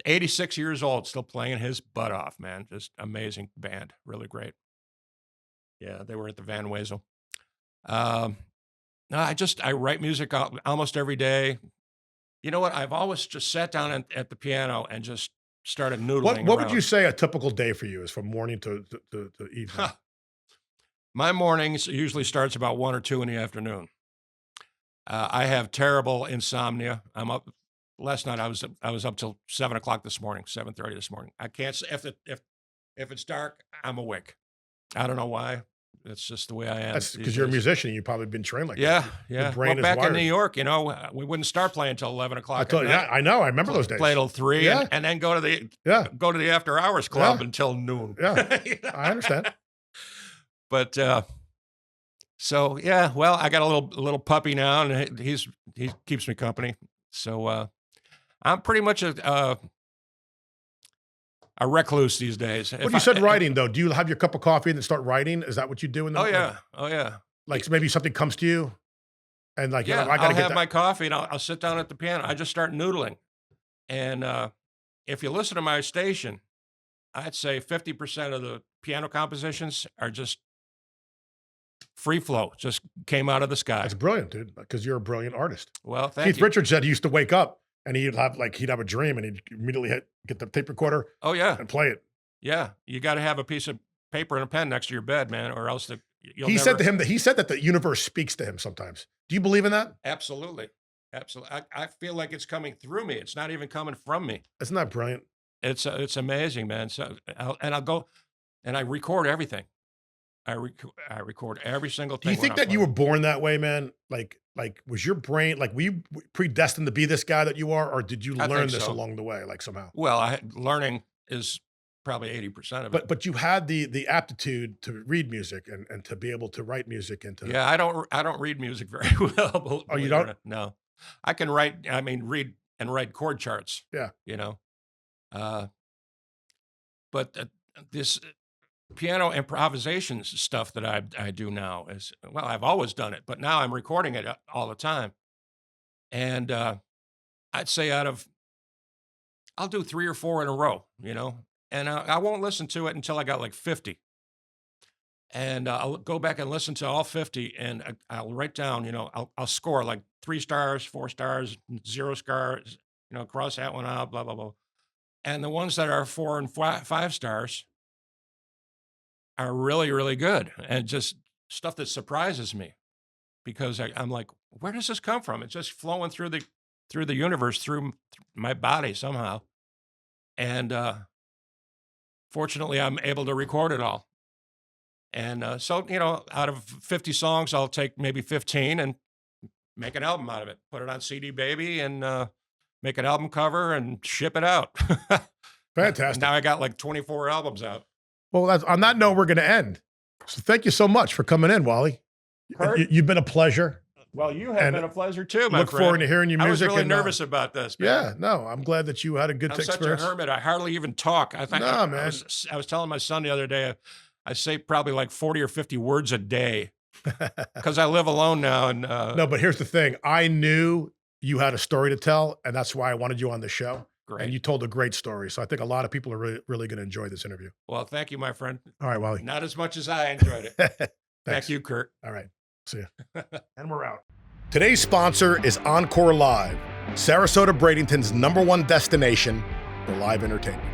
86 years old, still playing his butt off, man. Just amazing band, really great. Yeah, they were at the Van Wezel. No, I write music almost every day. You know what? I've always just sat down at the piano and just started noodling. What would you say a typical day for you is from morning to evening? My mornings usually starts about 1 or 2 in the afternoon. I have terrible insomnia. I'm up. Last night I was up till 7 o'clock this morning, 7:30 this morning. I can't if it's dark, I'm awake. I don't know why. That's just the way I am. That's because you're a musician. You've probably been trained like yeah, that. yeah. Your brain Well, is back wired. in New York, you know, we wouldn't start playing until 11 o'clock. I told you, yeah, I know. I remember those days. Play till 3, Yeah. and then go to the after hours club until noon. Yeah, You know? I understand. But so yeah, well, I got a little puppy now, and he keeps me company. So I'm pretty much a recluse these days. When you said writing, though, do you have your cup of coffee and then start writing? Is that what you do? Oh yeah. Like maybe something comes to you, and like, Yeah, I gotta I'll get have that. my coffee and I'll sit down at the piano. I just start noodling. And if you listen to my station, I'd say 50% of the piano compositions are just free flow, just came out of the sky. That's brilliant, dude. Because you're a brilliant artist. Well, thank Keith you. Richards said he used to wake up and he'd have a dream and he'd immediately get the tape recorder Oh yeah, and play it. yeah. You got to have a piece of paper and a pen next to your bed, man, or else you'll He never... said to him that the universe speaks to him sometimes. Do you believe in that? Absolutely, absolutely. I feel like it's coming through me. It's not even coming from me. Isn't that brilliant? It's amazing, man. So I'll go and I record everything. I record every single Do thing. you think that you were born that way, man? Like was your brain, like, were you predestined to be this guy that you are, or did you I learn think this so. along the way, like somehow? Well, learning is probably 80% of it. But you had the aptitude to read music and to be able to write music and to Yeah, I don't read music very well. Oh, you believe it or don't? not. No, I can write. I mean, read and write chord charts. Yeah. You know, but this piano improvisation stuff that I do now is, well, I've always done it, but now I'm recording it all the time. And I'd say I'll do 3 or 4 in a row, you know, and I won't listen to it until I got like 50. And I'll go back and listen to all 50, and I'll write down, you know, I'll score like 3 stars, 4 stars, 0 stars, you know, cross that one out, blah, blah, blah. And the ones that are 4 and 5 stars are really, really good, and just stuff that surprises me, because I'm like, where does this come from? It's just flowing through the universe, through my body somehow. And fortunately, I'm able to record it all. And so, you know, out of 50 songs, I'll take maybe 15 and make an album out of it, put it on CD Baby, and make an album cover and ship it out. Fantastic. Now I got like 24 albums out. Well, on that note, we're going to end. So thank you so much for coming in, Wally. Kurt? You've been a pleasure. Well, you have And been a pleasure too, my Look friend. forward to hearing your I was music. really and, nervous about this, man. Yeah, no, I'm glad that you had a good I'm such experience. a hermit. I hardly even talk. I think Nah, man. I was telling my son the other day, I say probably like 40 or 50 words a day because I live alone now. And No, but here's the thing. I knew you had a story to tell, and that's why I wanted you on the show. great. And you told a great story. So I think a lot of people are really, really going to enjoy this interview. Well, thank you, my friend. All right, Wally. Not as much as I enjoyed it. Thanks. Thank you, Kurt. All right. See you. And we're out. Today's sponsor is Encore Live, Sarasota Bradenton's #1 destination for live entertainment.